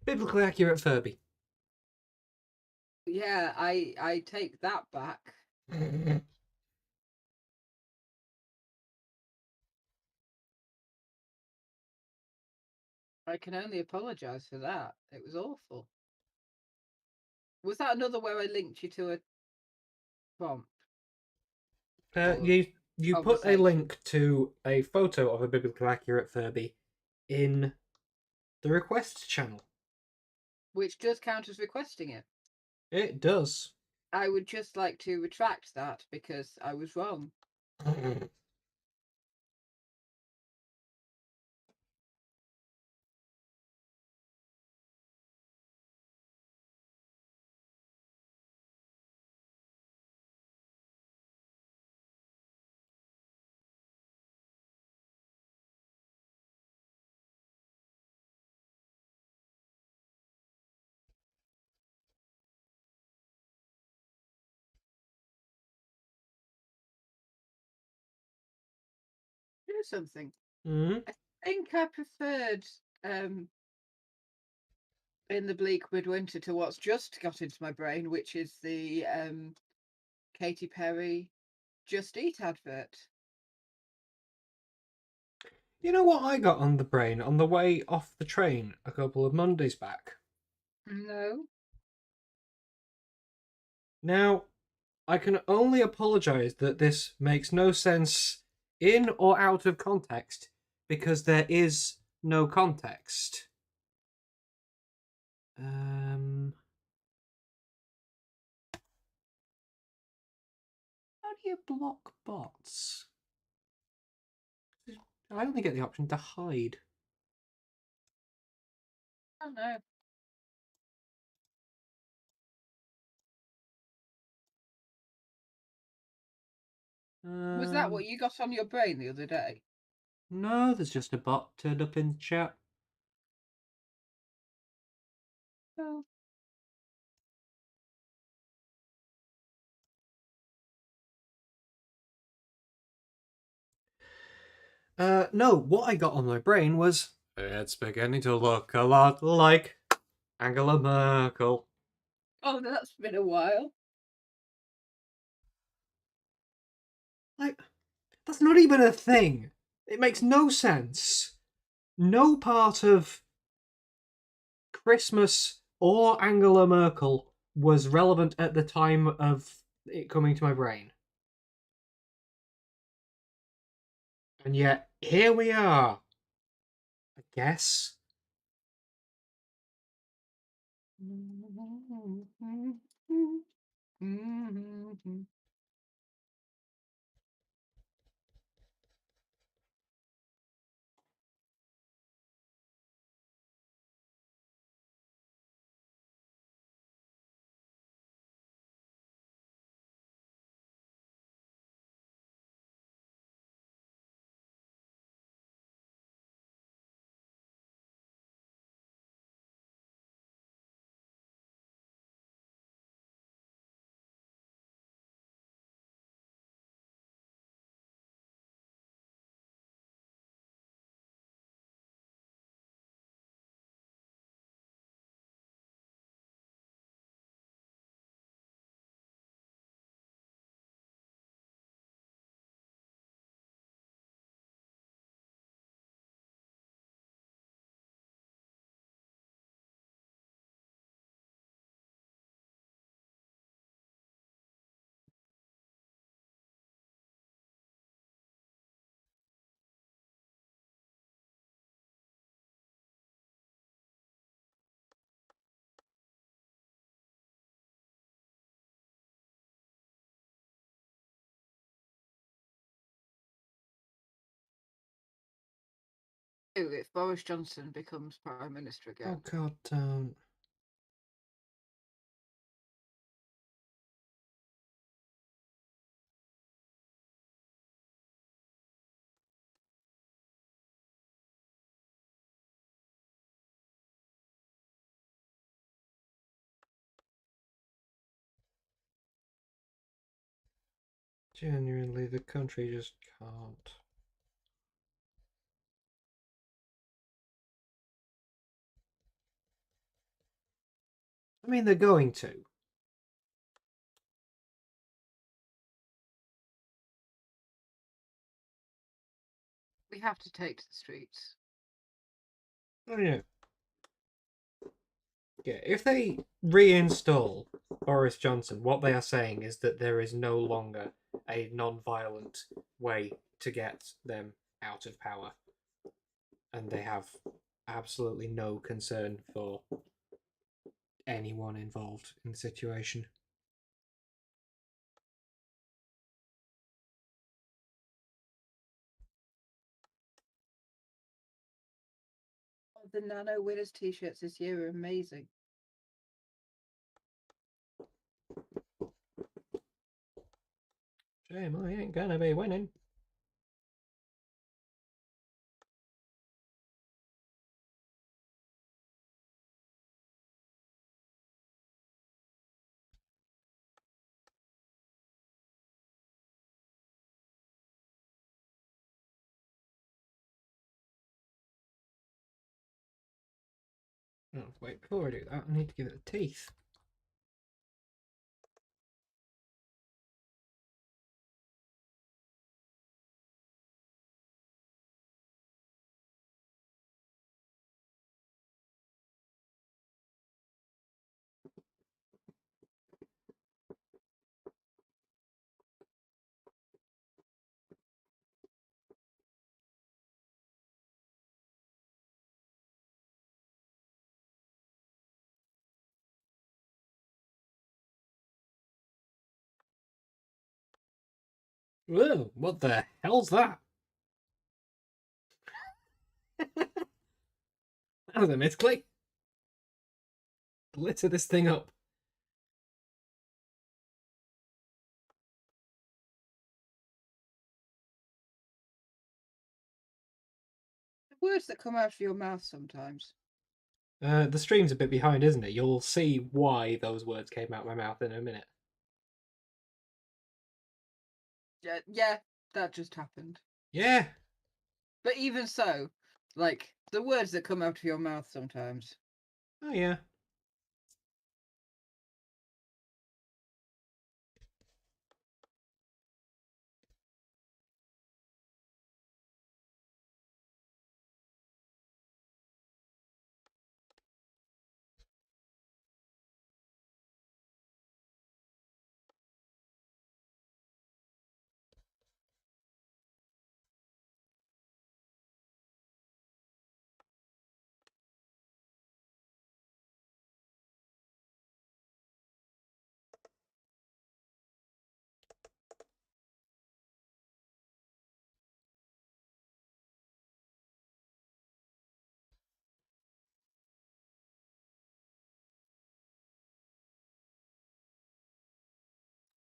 Biblically accurate Furby. Yeah, I take that back. I can only apologise for that. It was awful. Was that another where I linked you to a prompt or You put a conversation? link to a photo of a biblically accurate Furby in the request channel. Which does count as requesting it. It does. I would just like to retract that because I was wrong. Here's something. Mm. I think I preferred um in the bleak midwinter to what's just got into my brain, which is the Katy Perry Just Eat advert. You know what I got on the brain on the way off the train a couple of Mondays back? No. Now, I can only apologise that this makes no sense in or out of context because there is no context. How do you block bots? I only get the option to hide. Oh no. Was that what you got on your brain the other day? No, there's just a bot turned up in the chat. Oh. No, what I got on my brain was it's beginning to look a lot like Angela Merkel. Oh, that's been a while. Like, that's not even a thing. It makes no sense. No part of Christmas or Angela Merkel was relevant at the time of it coming to my brain. And yet, here we are. I guess. If Boris Johnson becomes Prime Minister again. Oh God, don't. Genuinely, the country just can't. I mean, they're going to. We have to take to the streets. Oh yeah. Yeah, if they reinstall Boris Johnson, what they are saying is that there is no longer a non-violent way to get them out of power, and they have absolutely no concern for anyone involved in the situation. The Nano Winners t-shirts this year are amazing. Shame I ain't gonna be winning. Oh, wait, before I do that, I need to give it the teeth. Whoa, what the hell's that? That was a misclick. Glitter this thing up. The words that come out of your mouth sometimes. The stream's a bit behind, isn't it? You'll see why those words came out of my mouth in a minute. Yeah, that just happened. Yeah. But even so, like, the words that come out of your mouth sometimes. Oh, yeah.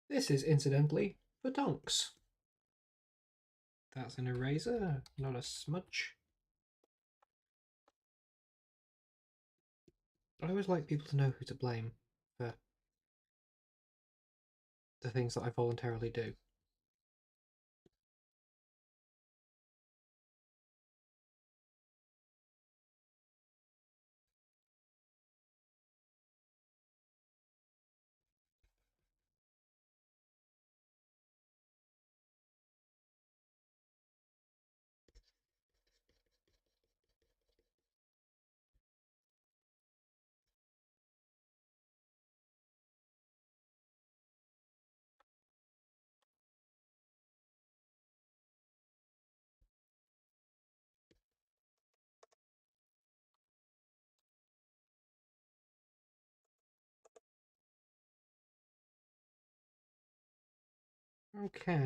This is incidentally for Tonks. That's an eraser, not a smudge. I always like people to know who to blame for the things that I voluntarily do. Okay.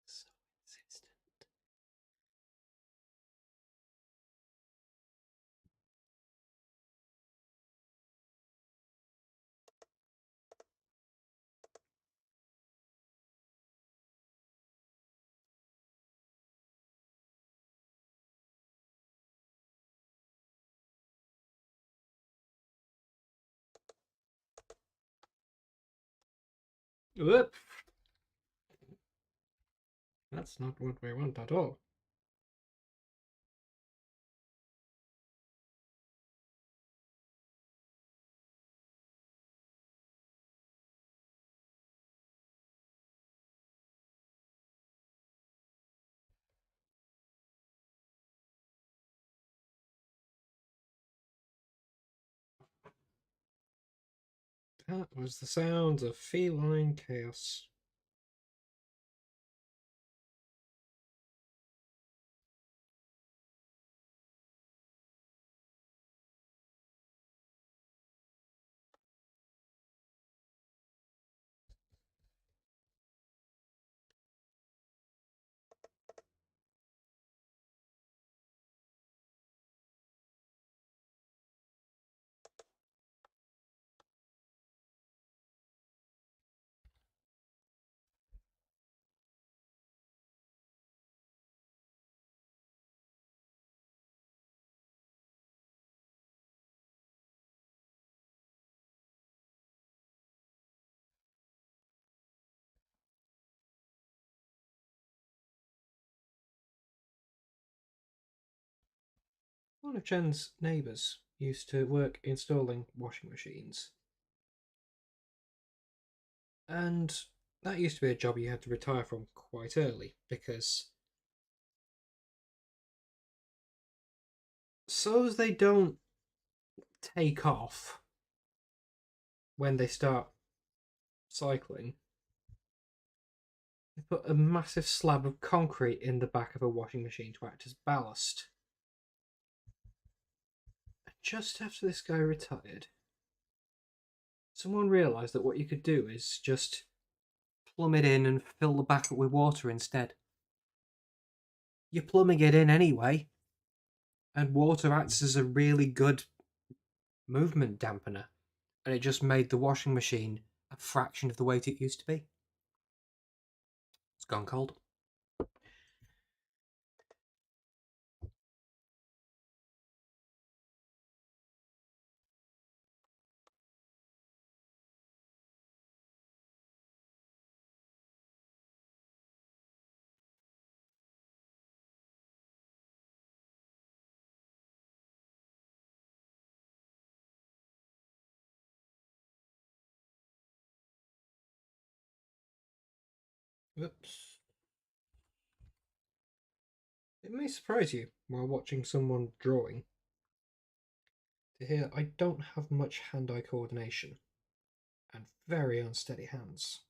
So insistent. Whoop! That's not what we want at all. That was the sounds of feline chaos. One of Jen's neighbours used to work installing washing machines, and that used to be a job you had to retire from quite early because so as they don't take off when they start cycling, they put a massive slab of concrete in the back of a washing machine to act as ballast. And just after this guy retired, someone realised that what you could do is just plumb it in and fill the back up with water instead. You're plumbing it in anyway, and water acts as a really good movement dampener, and it just made the washing machine a fraction of the weight it used to be. It's gone cold. Oops. It may surprise you while watching someone drawing to hear I don't have much hand-eye coordination and very unsteady hands,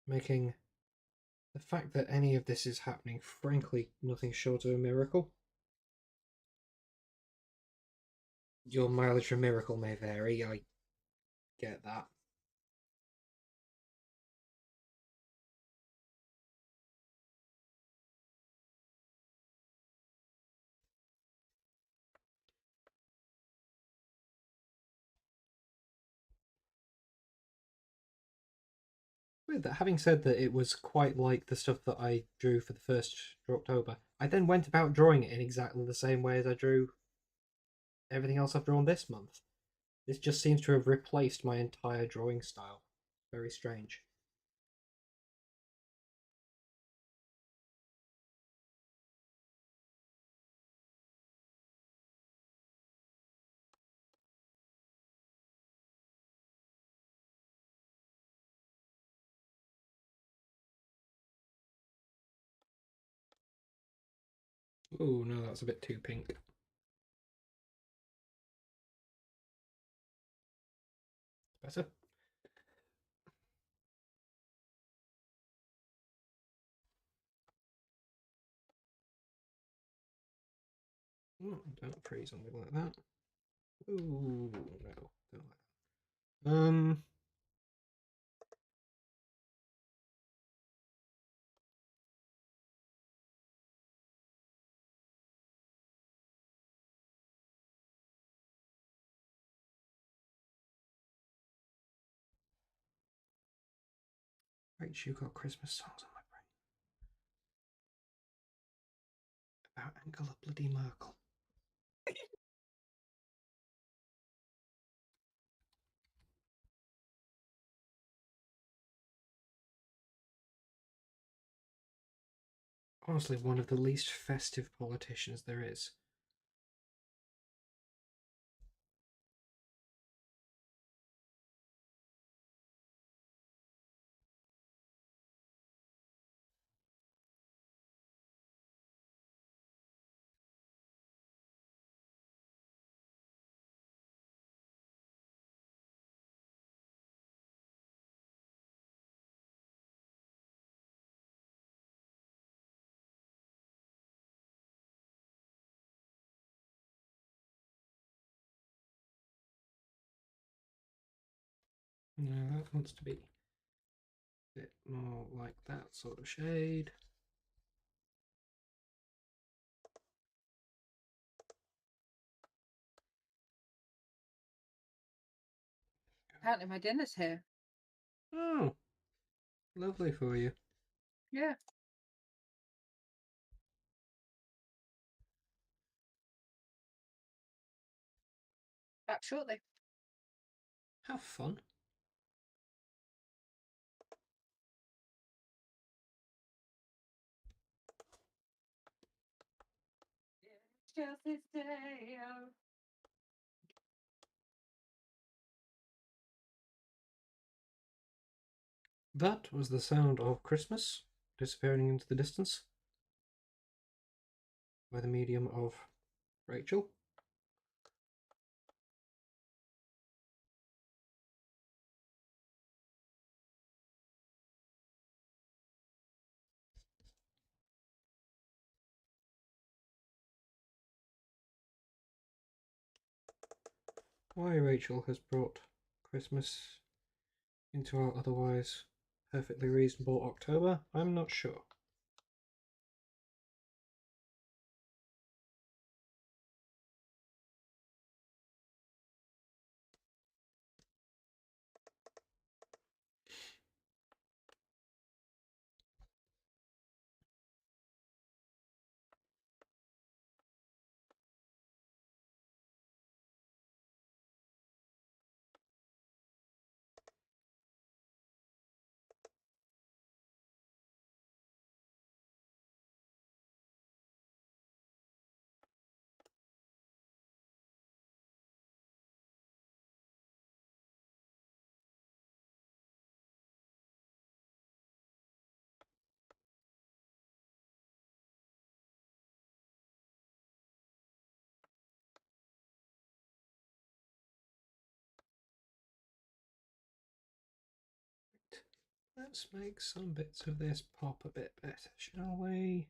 making the fact that any of this is happening frankly nothing short of a miracle. Your mileage for miracle may vary, I get that. With that, having said that it was quite like the stuff that I drew for the first for October, I then went about drawing it in exactly the same way as I drew everything else I've drawn this month. This just seems to have replaced my entire drawing style. Very strange. Oh no, that's a bit too pink. Better. Oh, don't freeze something like that. Ooh, no, don't like that. Right, you got Christmas songs on my brain. About Angela Bloody Merkel. Honestly, one of the least festive politicians there is. No, that wants to be a bit more like that sort of shade. Apparently my dinner's here. Oh, lovely for you. Yeah. Back shortly. Have fun. It's just this day. That was the sound of Christmas disappearing into the distance by the medium of Rachel. Why Rachel has brought Christmas into our otherwise perfectly reasonable October, I'm not sure. Let's make some bits of this pop a bit better, shall we?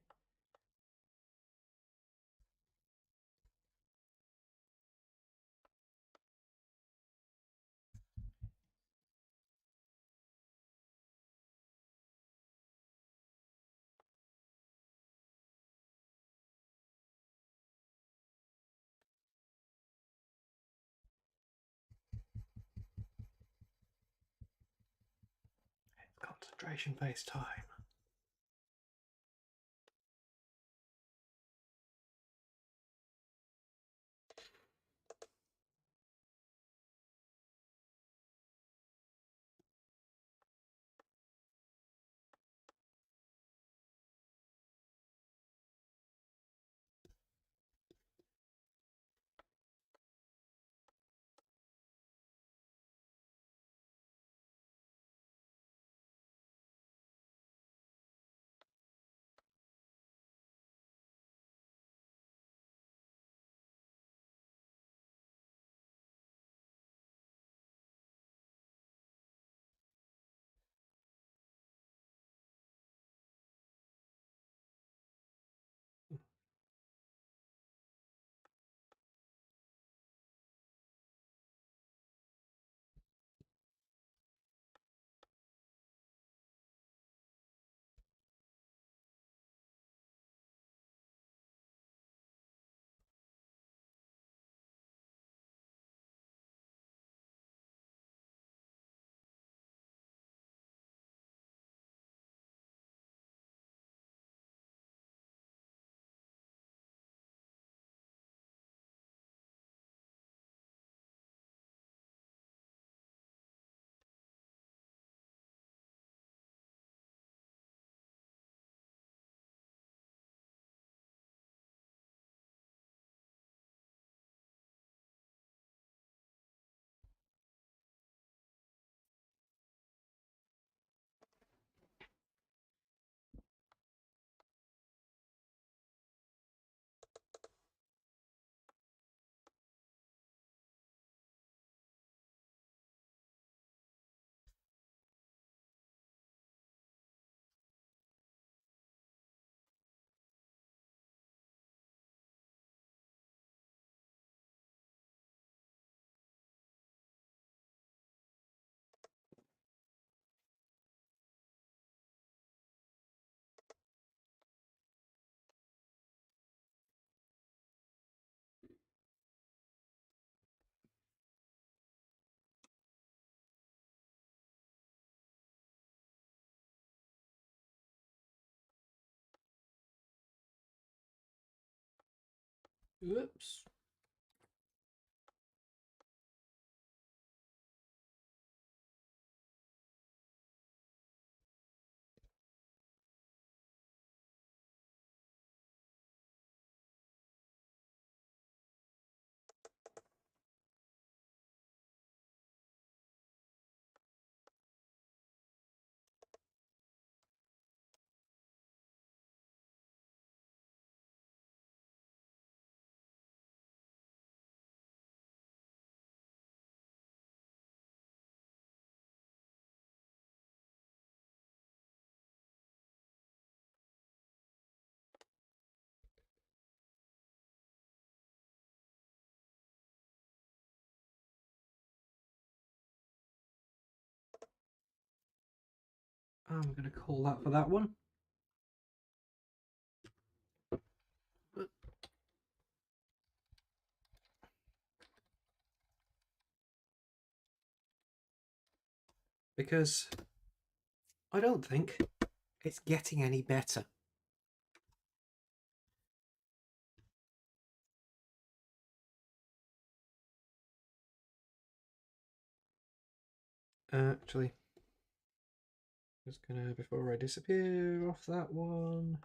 Concentration based time. Whoops. I'm going to call that for that one. Because I don't think it's getting any better. Actually, just gonna, before I disappear off that one.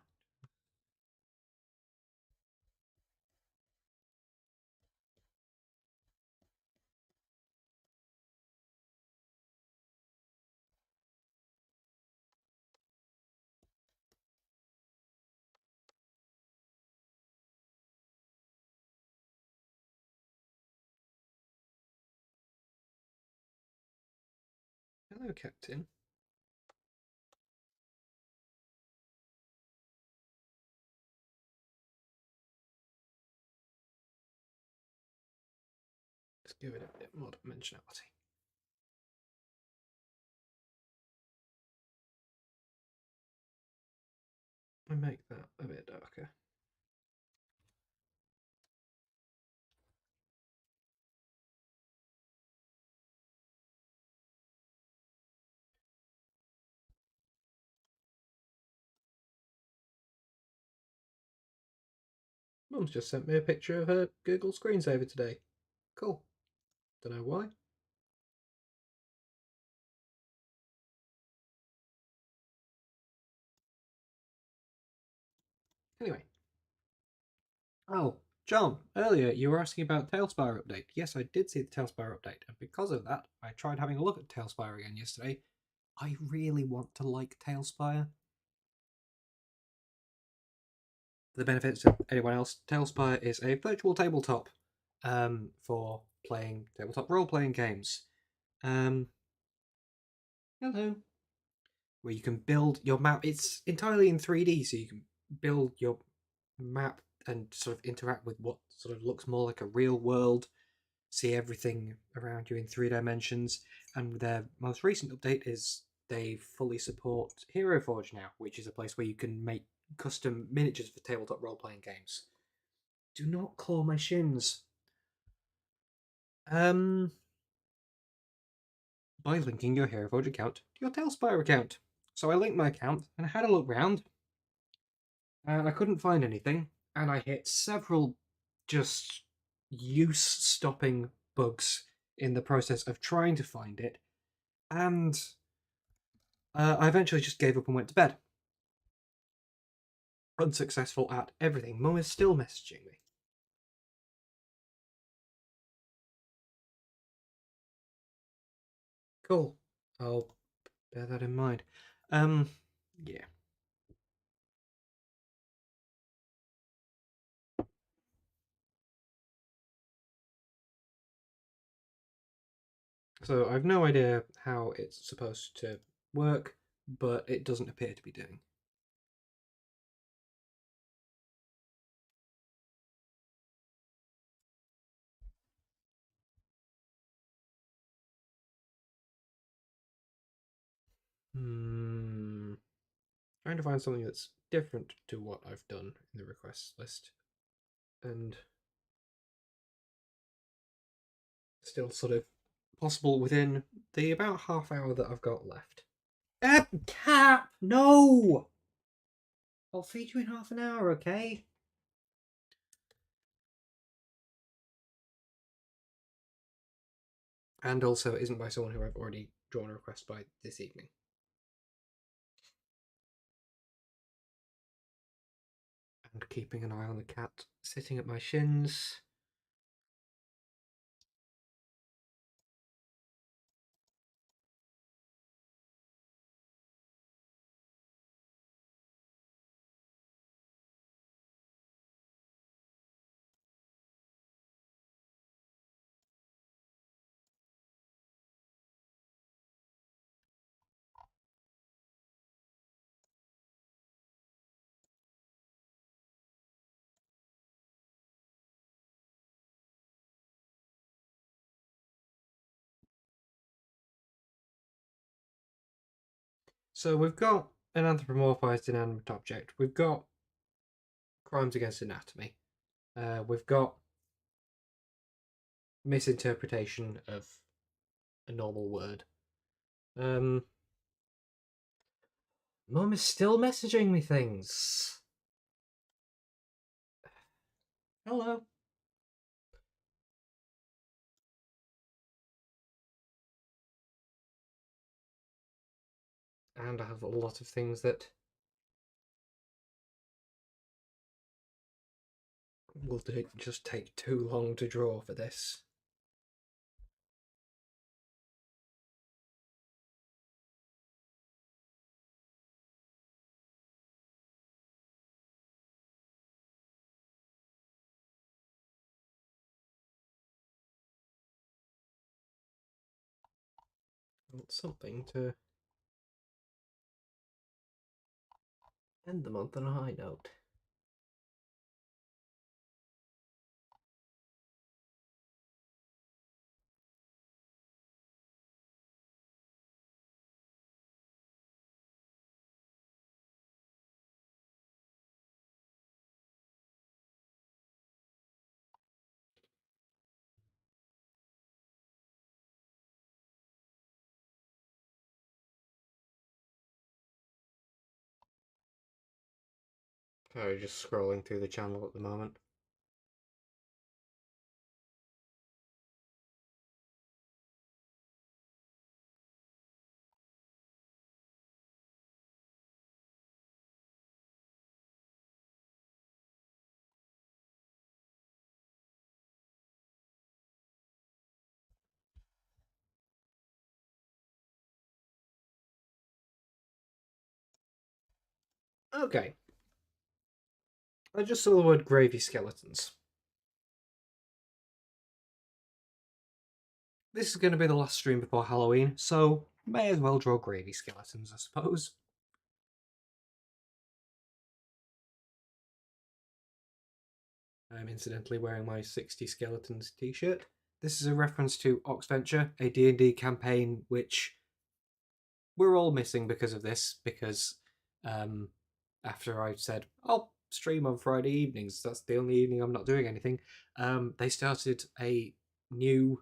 Hello, Captain. give it a bit more dimensionality. And make that a bit darker. Mum's just sent me a picture of her Google screensaver today. Cool. Don't know why. Anyway. Oh, John, earlier you were asking about Tailspire update. Yes, I did see the Tailspire update, and because of that, I tried having a look at Tailspire again yesterday. I really want to like Tailspire. For the benefits of anyone else, Tailspire is a virtual tabletop for playing tabletop role-playing games. Hello. Where you can build your map. It's entirely in 3D, so you can build your map and sort of interact with what sort of looks more like a real world, see everything around you in 3 dimensions. And their most recent update is they fully support Hero Forge now, which is a place where you can make custom miniatures for tabletop role playing games. Do not claw my shins. By linking your Hero Forge account to your Tailspire account. So I linked my account and I had a look round, and I couldn't find anything, and I hit several just use stopping bugs in the process of trying to find it, and I eventually just gave up and went to bed. Unsuccessful at everything. Mum is still messaging me. Cool. I'll bear that in mind. Yeah. So I've no idea how it's supposed to work, but it doesn't appear to be doing. Trying to find something that's different to what I've done in the requests list, and still sort of possible within the about half hour that I've got left. Cap! No! I'll feed you in half an hour, okay? And also, it isn't by someone who I've already drawn a request by this evening. And keeping an eye on the cat sitting at my shins. So we've got an anthropomorphized inanimate object. We've got crimes against anatomy. We've got misinterpretation of a normal word. Mum is still messaging me things. Hello. And I have a lot of things that will just take too long to draw for this. I want something to end the month on a high note. Sorry, just scrolling through the channel at the moment. Okay, I just saw the word gravy skeletons. This is going to be the last stream before Halloween, so may as well draw gravy skeletons, I suppose. I'm incidentally wearing my 60 Skeletons t-shirt. This is a reference to Oxventure, a D&D campaign which we're all missing because of this, because after I said, I'll stream on Friday evenings, that's the only evening I'm not doing anything, they started a new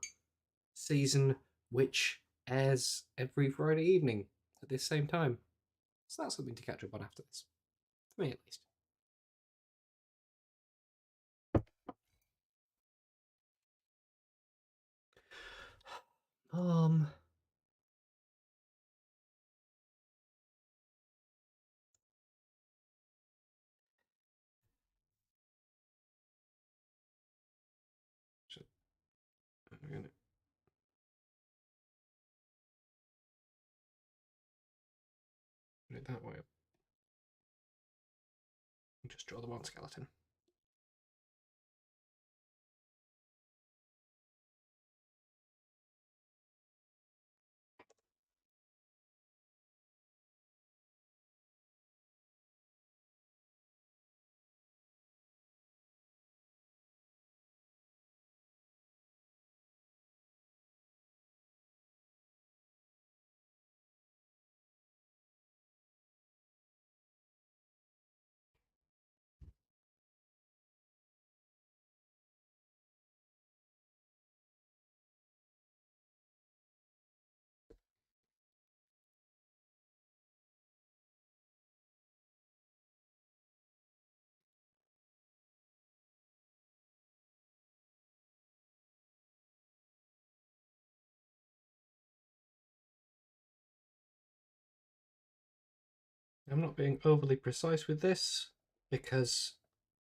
season which airs every Friday evening at this same time. So that's something to catch up on after this. For me, at least. Um, I'm gonna put it that way. Just draw the one skeleton. I'm not being overly precise with this because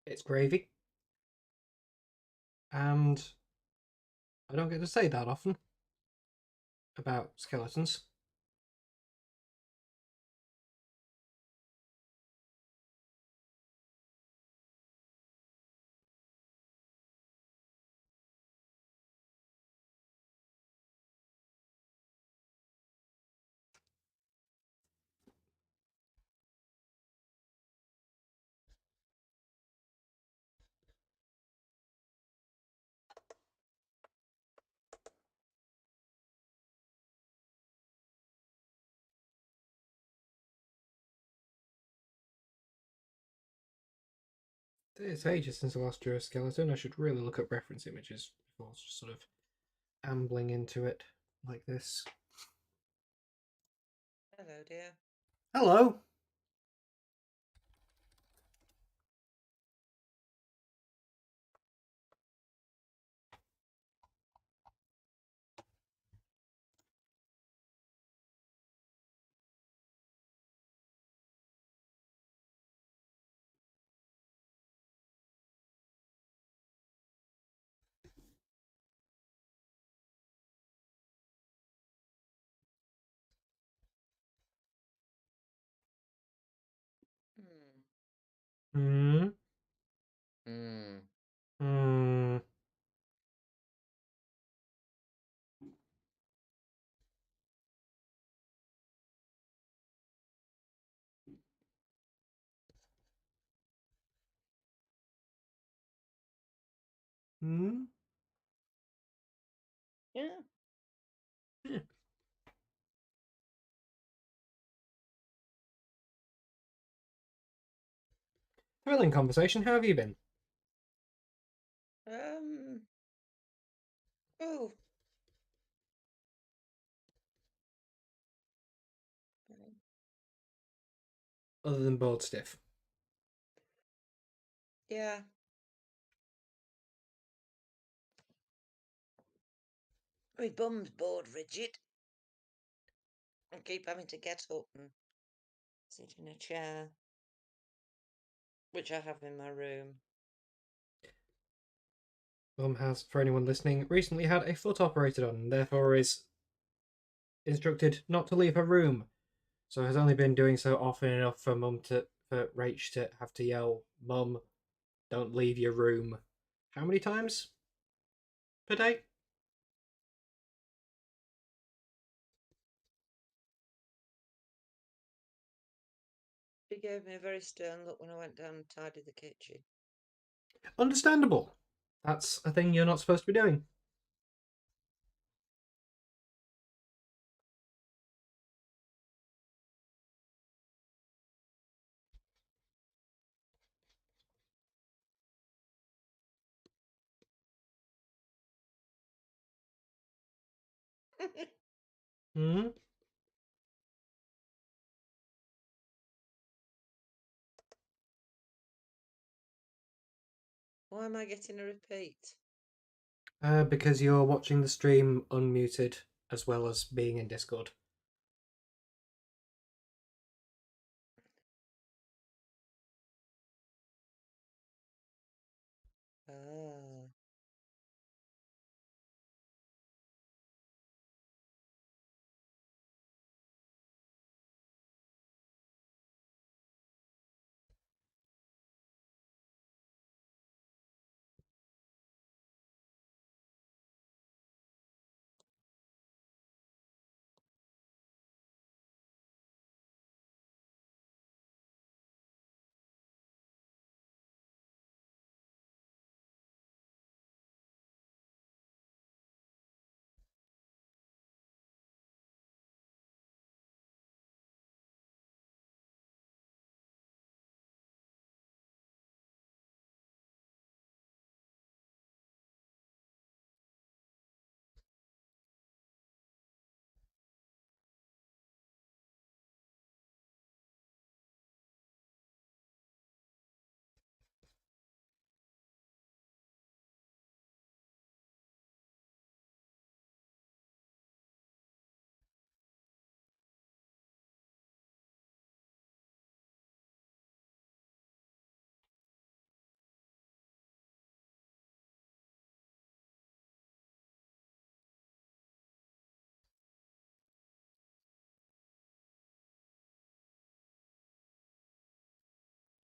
it's gravy, and I don't get to say that often about skeletons. It's ages since I last drew a skeleton. I should really look up reference images before just sort of ambling into it like this. Hello, dear. Hello. Hmm. Hmm. Hmm. Hmm. Hmm. Yeah. Yeah. Thrilling conversation. How have you been? Um. Oh. Other than bored stiff. Yeah. My bum's bored rigid. I keep having to get up and sit in a chair, which I have in my room. Mum has, for anyone listening, recently had a foot operated on and therefore is instructed not to leave her room. So has only been doing so often enough for Rach to have to yell, "Mum, don't leave your room." How many times per day? She gave me a very stern look when I went down and tidied the kitchen. Understandable. That's a thing you're not supposed to be doing. Hmm? Why am I getting a repeat? Because you're watching the stream unmuted as well as being in Discord. Ah.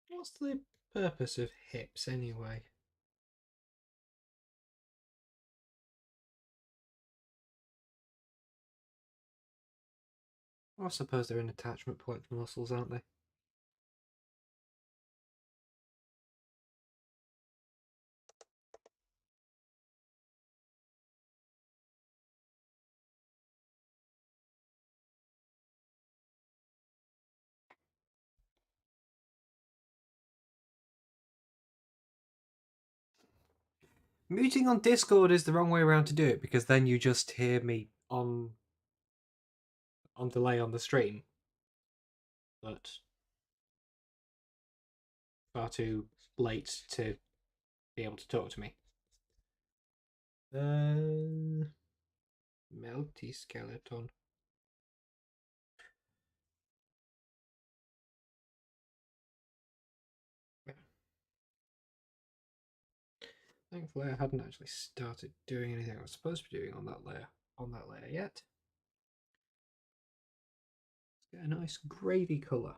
What's the purpose of hips anyway? I suppose they're an attachment point for muscles, aren't they? Muting on Discord is the wrong way around to do it because then you just hear me on delay on the stream. But far too late to be able to talk to me. Melty skeleton. Thankfully, I hadn't actually started doing anything I was supposed to be doing on that layer yet. Let's get a nice gravy colour.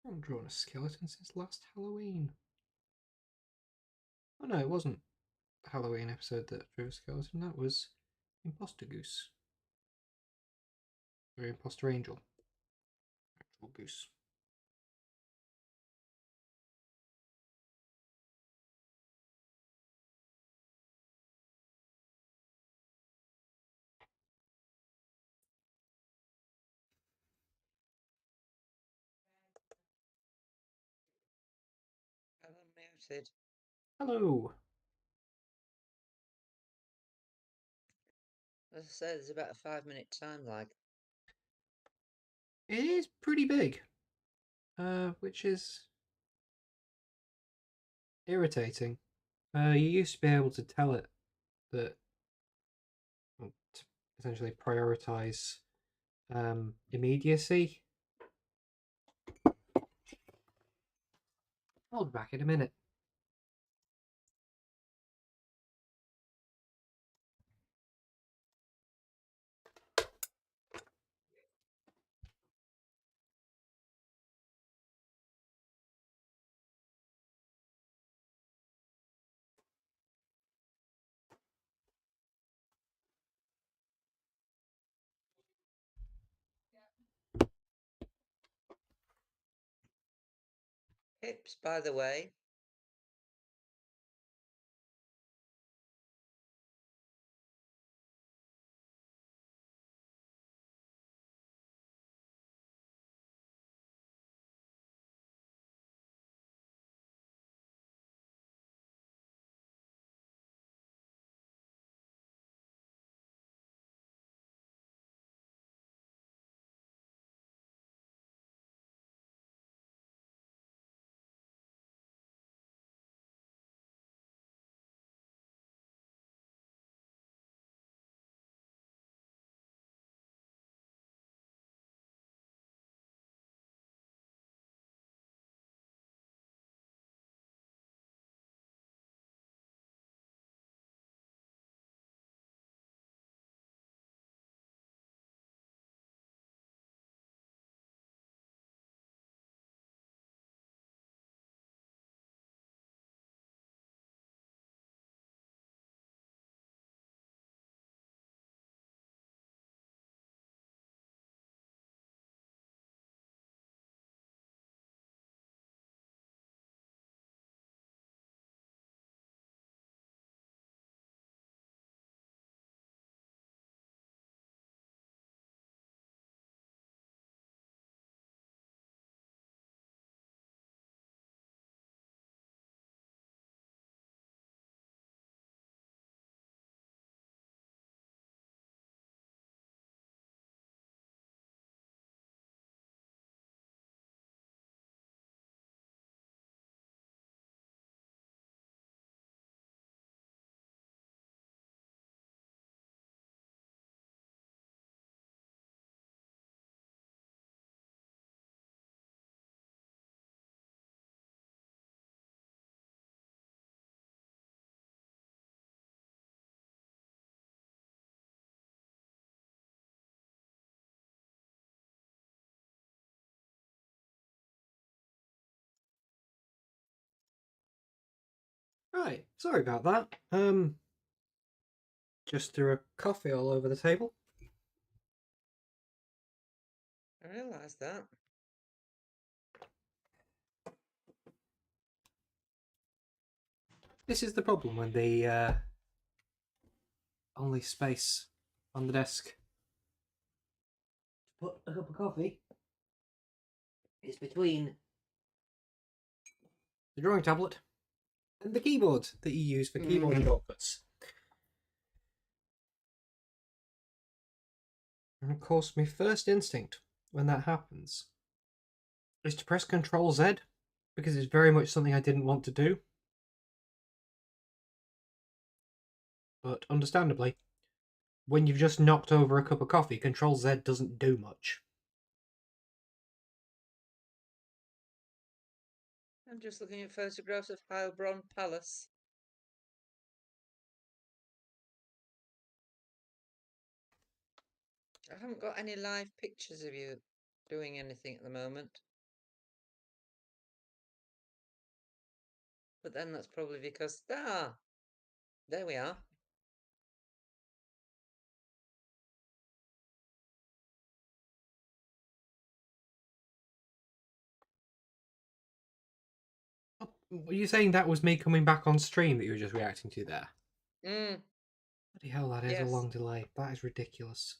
I haven't drawn a skeleton since last Halloween. Oh no, it wasn't the Halloween episode that drew a skeleton. That was Imposter Goose. Or Imposter Angel. Actual goose. I'm unmuted. Hello. As I said, there's about a 5-minute time lag. It is pretty big. Which is irritating. You used to be able to tell it that, well, to essentially prioritize immediacy. I'll be back in a minute. Hips, by the way. Right, sorry about that. Just threw a coffee all over the table. I realised that. This is the problem when the only space on the desk to put a cup of coffee is between the drawing tablet and the keyboard that you use for keyboard shortcuts. And of course, my first instinct when that happens is to press Control Z, because it's very much something I didn't want to do. But understandably, when you've just knocked over a cup of coffee, Control Z doesn't do much. I'm just looking at photographs of Heilbronn Palace. I haven't got any live pictures of you doing anything at the moment. But then that's probably because there we are. Were you saying that was me coming back on stream that you were just reacting to there? Mm, Bloody hell, that is a yes. long delay. That is ridiculous.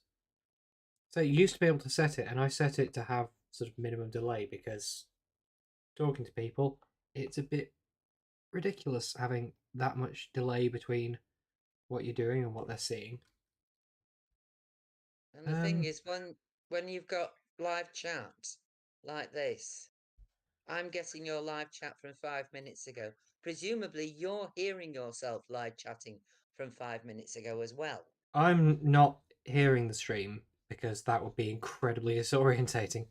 So you used to be able to set it, and I set it to have sort of minimum delay because talking to people, it's a bit ridiculous having that much delay between what you're doing and what they're seeing. And the thing is, when you've got live chat like this, I'm getting your live chat from 5 minutes ago. Presumably, you're hearing yourself live chatting from 5 minutes ago as well. I'm not hearing the stream because that would be incredibly disorientating.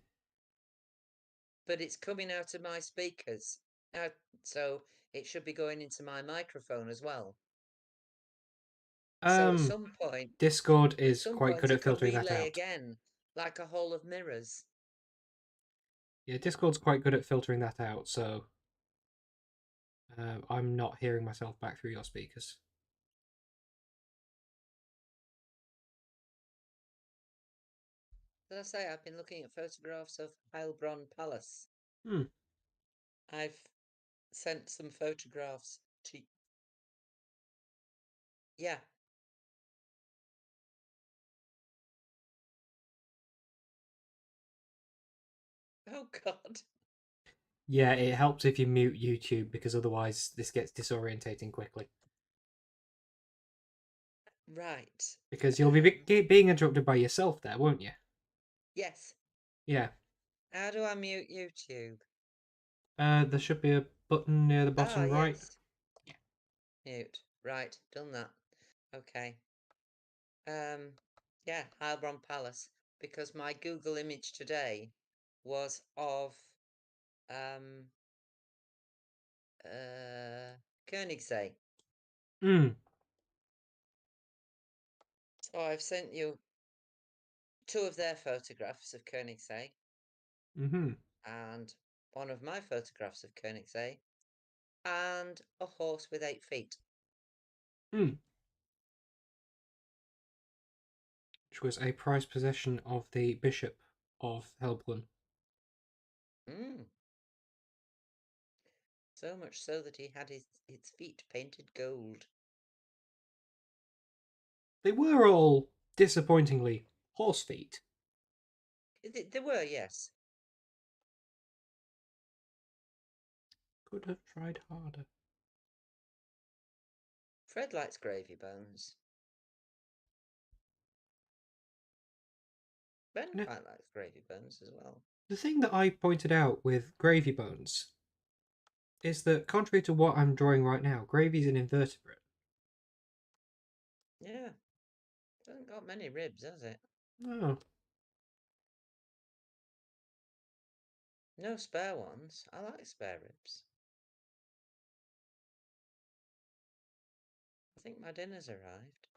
But it's coming out of my speakers. So it should be going into my microphone as well. So at some point, Discord is quite good it at could filtering that relay out. again, like a hall of mirrors. Yeah, Discord's quite good at filtering that out, so I'm not hearing myself back through your speakers. As I say, I've been looking at photographs of Heilbronn Palace. Hmm. I've sent some photographs to. Yeah. Oh God. Yeah, it helps if you mute YouTube because otherwise this gets disorientating quickly. Right. Because you'll be being interrupted by yourself there, won't you? Yes. Yeah. How do I mute YouTube? There should be a button near the bottom right. Yes. Mute. Right. Done that. Okay. Yeah, Heilbronn Palace, because my Google image today was of um Koenigsegg. Hmm. So I've sent you two of their photographs of Koenigsegg Mm-hmm. and one of my photographs of Koenigsegg and a horse with 8 feet. Hmm. Which was a prized possession of the Bishop of Helplin. Mm. So much so that he had its feet painted gold. They were all disappointingly horse feet. They were, yes. Could have tried harder. Fred likes gravy bones. Ben No, quite likes gravy bones as well. the thing that I pointed out with gravy bones is that, contrary to what I'm drawing right now, gravy's an invertebrate. Yeah. Hasn't got many ribs, has it? No. No spare ones. I like spare ribs. I think my dinner's arrived.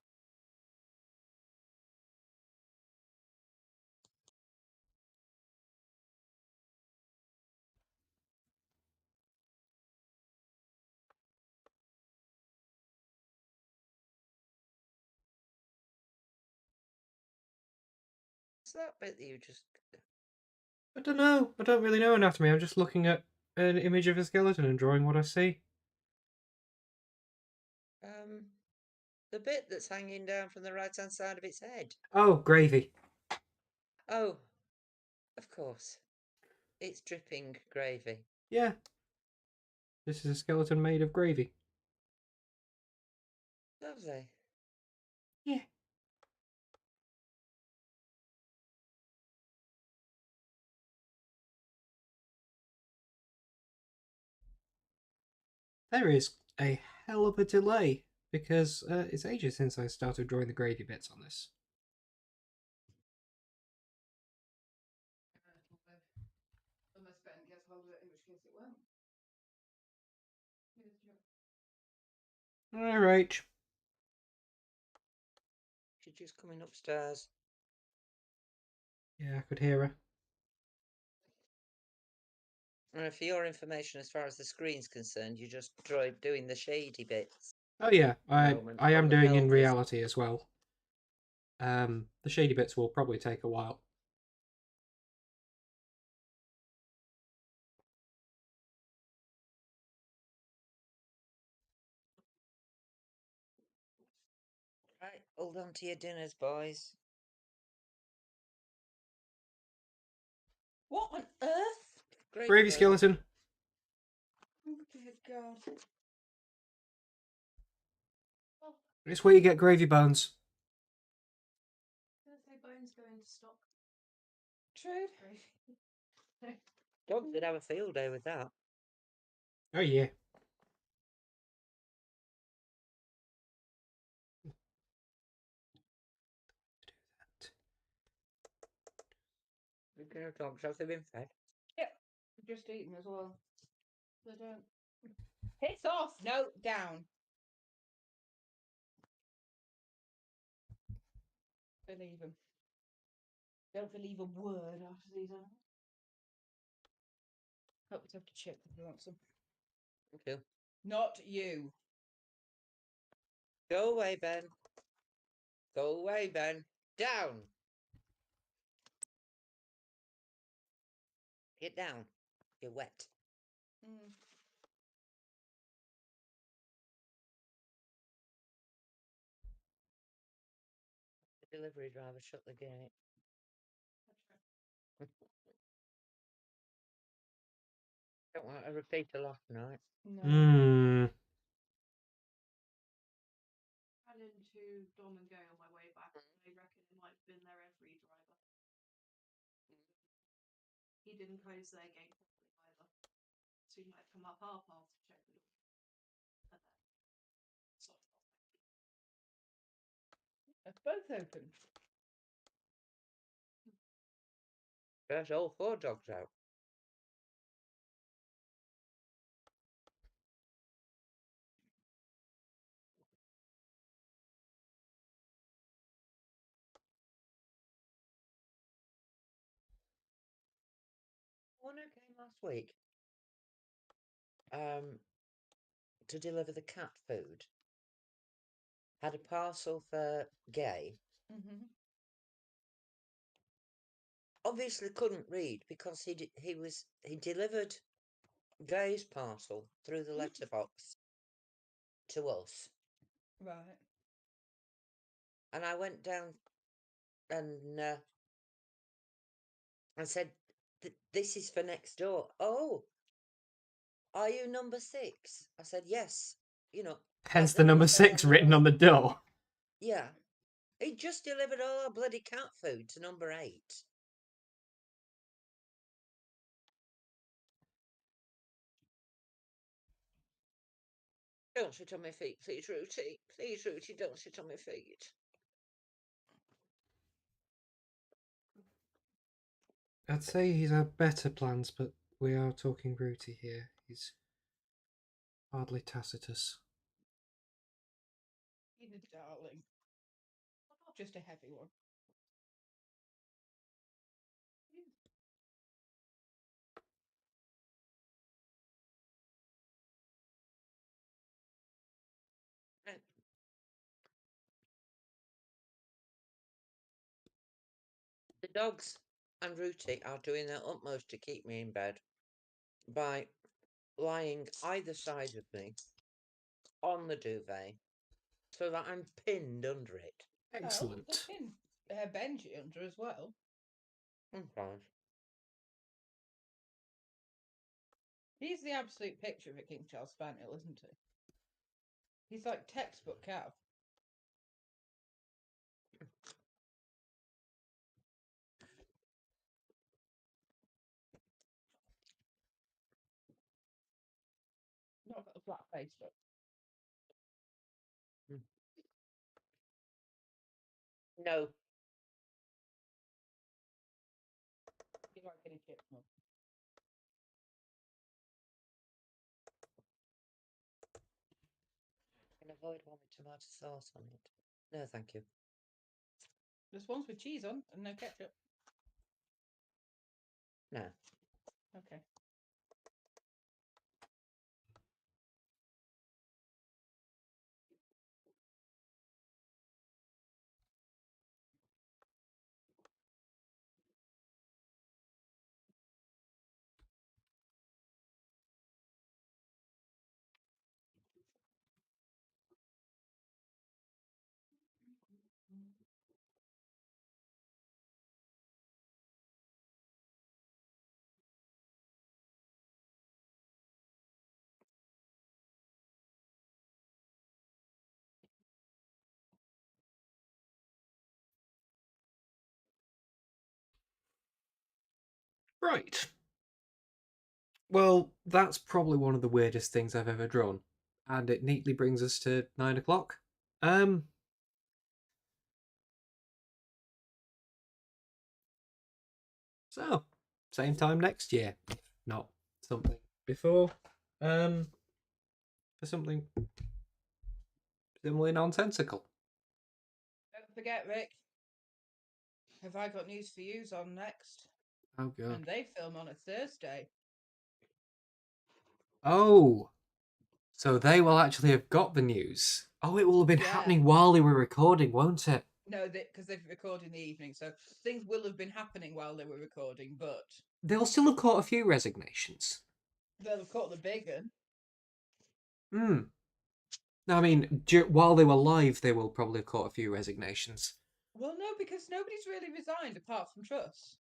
What's that bit that you just... I don't know. I don't really know anatomy. I'm just looking at an image of a skeleton and drawing what I see. The bit that's hanging down from the right-hand side of its head. Oh, gravy. Oh, of course. It's dripping gravy. Yeah. This is a skeleton made of gravy. Lovely. Yeah. There is a hell of a delay because it's ages since I started drawing the gravy bits on this. Unless Ben gets hold of it, in which case it won't. All right. She's just coming upstairs. Yeah, I could hear her. And for your information, as far as the screen's concerned, you're just doing the shady bits. Oh yeah, I moment, am from the doing in pelvis. reality as well. The shady bits will probably take a while. Right, hold on to your dinners, boys. What on earth? Gravy bones. skeleton. Oh, dear God. It's where you get gravy bones. Thursday bones go into stock. True. Dogs would have a field day with that. Oh yeah. The dogs have they been fed? Yep. Just eating as well. They don't. Piss off! No, down. Believe him. Don't believe a word after these animals. Hope we have to check if we want some. Thank you. Not you. Go away, Ben. Go away, Ben. Down. Get down. You're wet. Mm. The delivery driver shut the gate. Don't want to repeat a last night. No. Mmm. Ran into Dom and Gay on my way back. They reckon it might have been their every driver. He didn't close their gate properly either. So he might come up our path to check the door. And then sort of off. They're both open. There's all 4 dogs out. One who came last week to deliver the cat food had a parcel for Gay. Mm-hmm. Obviously couldn't read because he delivered Gay's parcel through the letterbox to us. Right. And I went down and I said, "This is for next door." "Oh, are you number 6?" I said, "Yes." You know. Hence like the number numbers there 6 written on the door. Yeah. He just delivered all our bloody cat food to number 8. Don't sit on my feet, please, Rooty. Please, Rooty, don't sit on my feet. I'd say he's had better plans, but we are talking Rooty here. He's hardly Tacitus. He's a darling. Just a heavy one. Right. The dogs and Rooty are doing their utmost to keep me in bed by lying either side of me on the duvet so that I'm pinned under it. Excellent. Well, they pin Benji under as well. Sometimes. He's the absolute picture of a King Charles Spaniel, isn't he? He's like textbook Cav. Not got the flat face, but No. he's like getting chips more. Can avoid one with tomato sauce on it. No, thank you. There's ones with cheese on and no ketchup. No. Okay. Right. Well, that's probably one of the weirdest things I've ever drawn. And it neatly brings us to 9 o'clock. So, same time next year. If not something before. For something similarly nonsensical. Don't forget, Rick. Have I got news for yous on next? Oh, God. And they film on a Thursday. Oh! So they will actually have got the news. Oh, it will have been Yeah. happening while they were recording, won't it? No, because they've recorded in the evening, so things will have been happening while they were recording, but They'll still have caught a few resignations. they'll have caught the big one. Hmm. I mean, while they were live, they will probably have caught a few resignations. Well, no, because nobody's really resigned apart from Truss.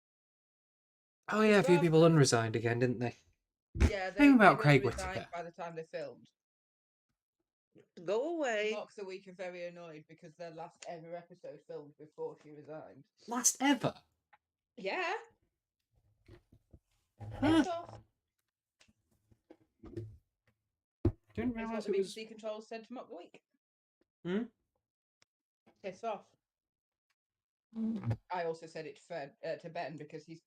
Oh yeah, a few Rather people than- unresigned again, didn't they? Yeah, Same they about all Craig resigned Whittaker. by the time they filmed. Go away. Mox a Week are very annoyed because their last ever episode filmed before she resigned. Last ever? Yeah. Huh. Piss off. Didn't Is what realise the it was... BBC controls said to Mock the Week. Hmm? Piss off. I also said it to Ben because he's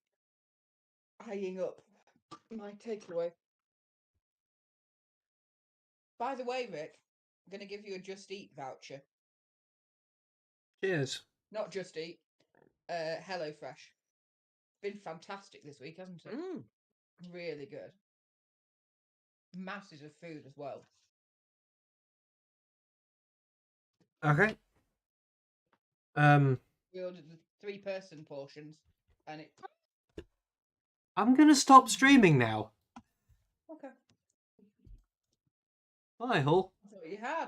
eyeing up my takeaway. By the way, Rick, I'm going to give you a Just Eat voucher. Cheers. Not Just Eat. HelloFresh. Been fantastic this week, hasn't it? Mm. Really good. Masses of food as well. Okay. We ordered the 3-person portions, and it. I'm gonna stop streaming now. Okay. Bye, Hull. That's what you had.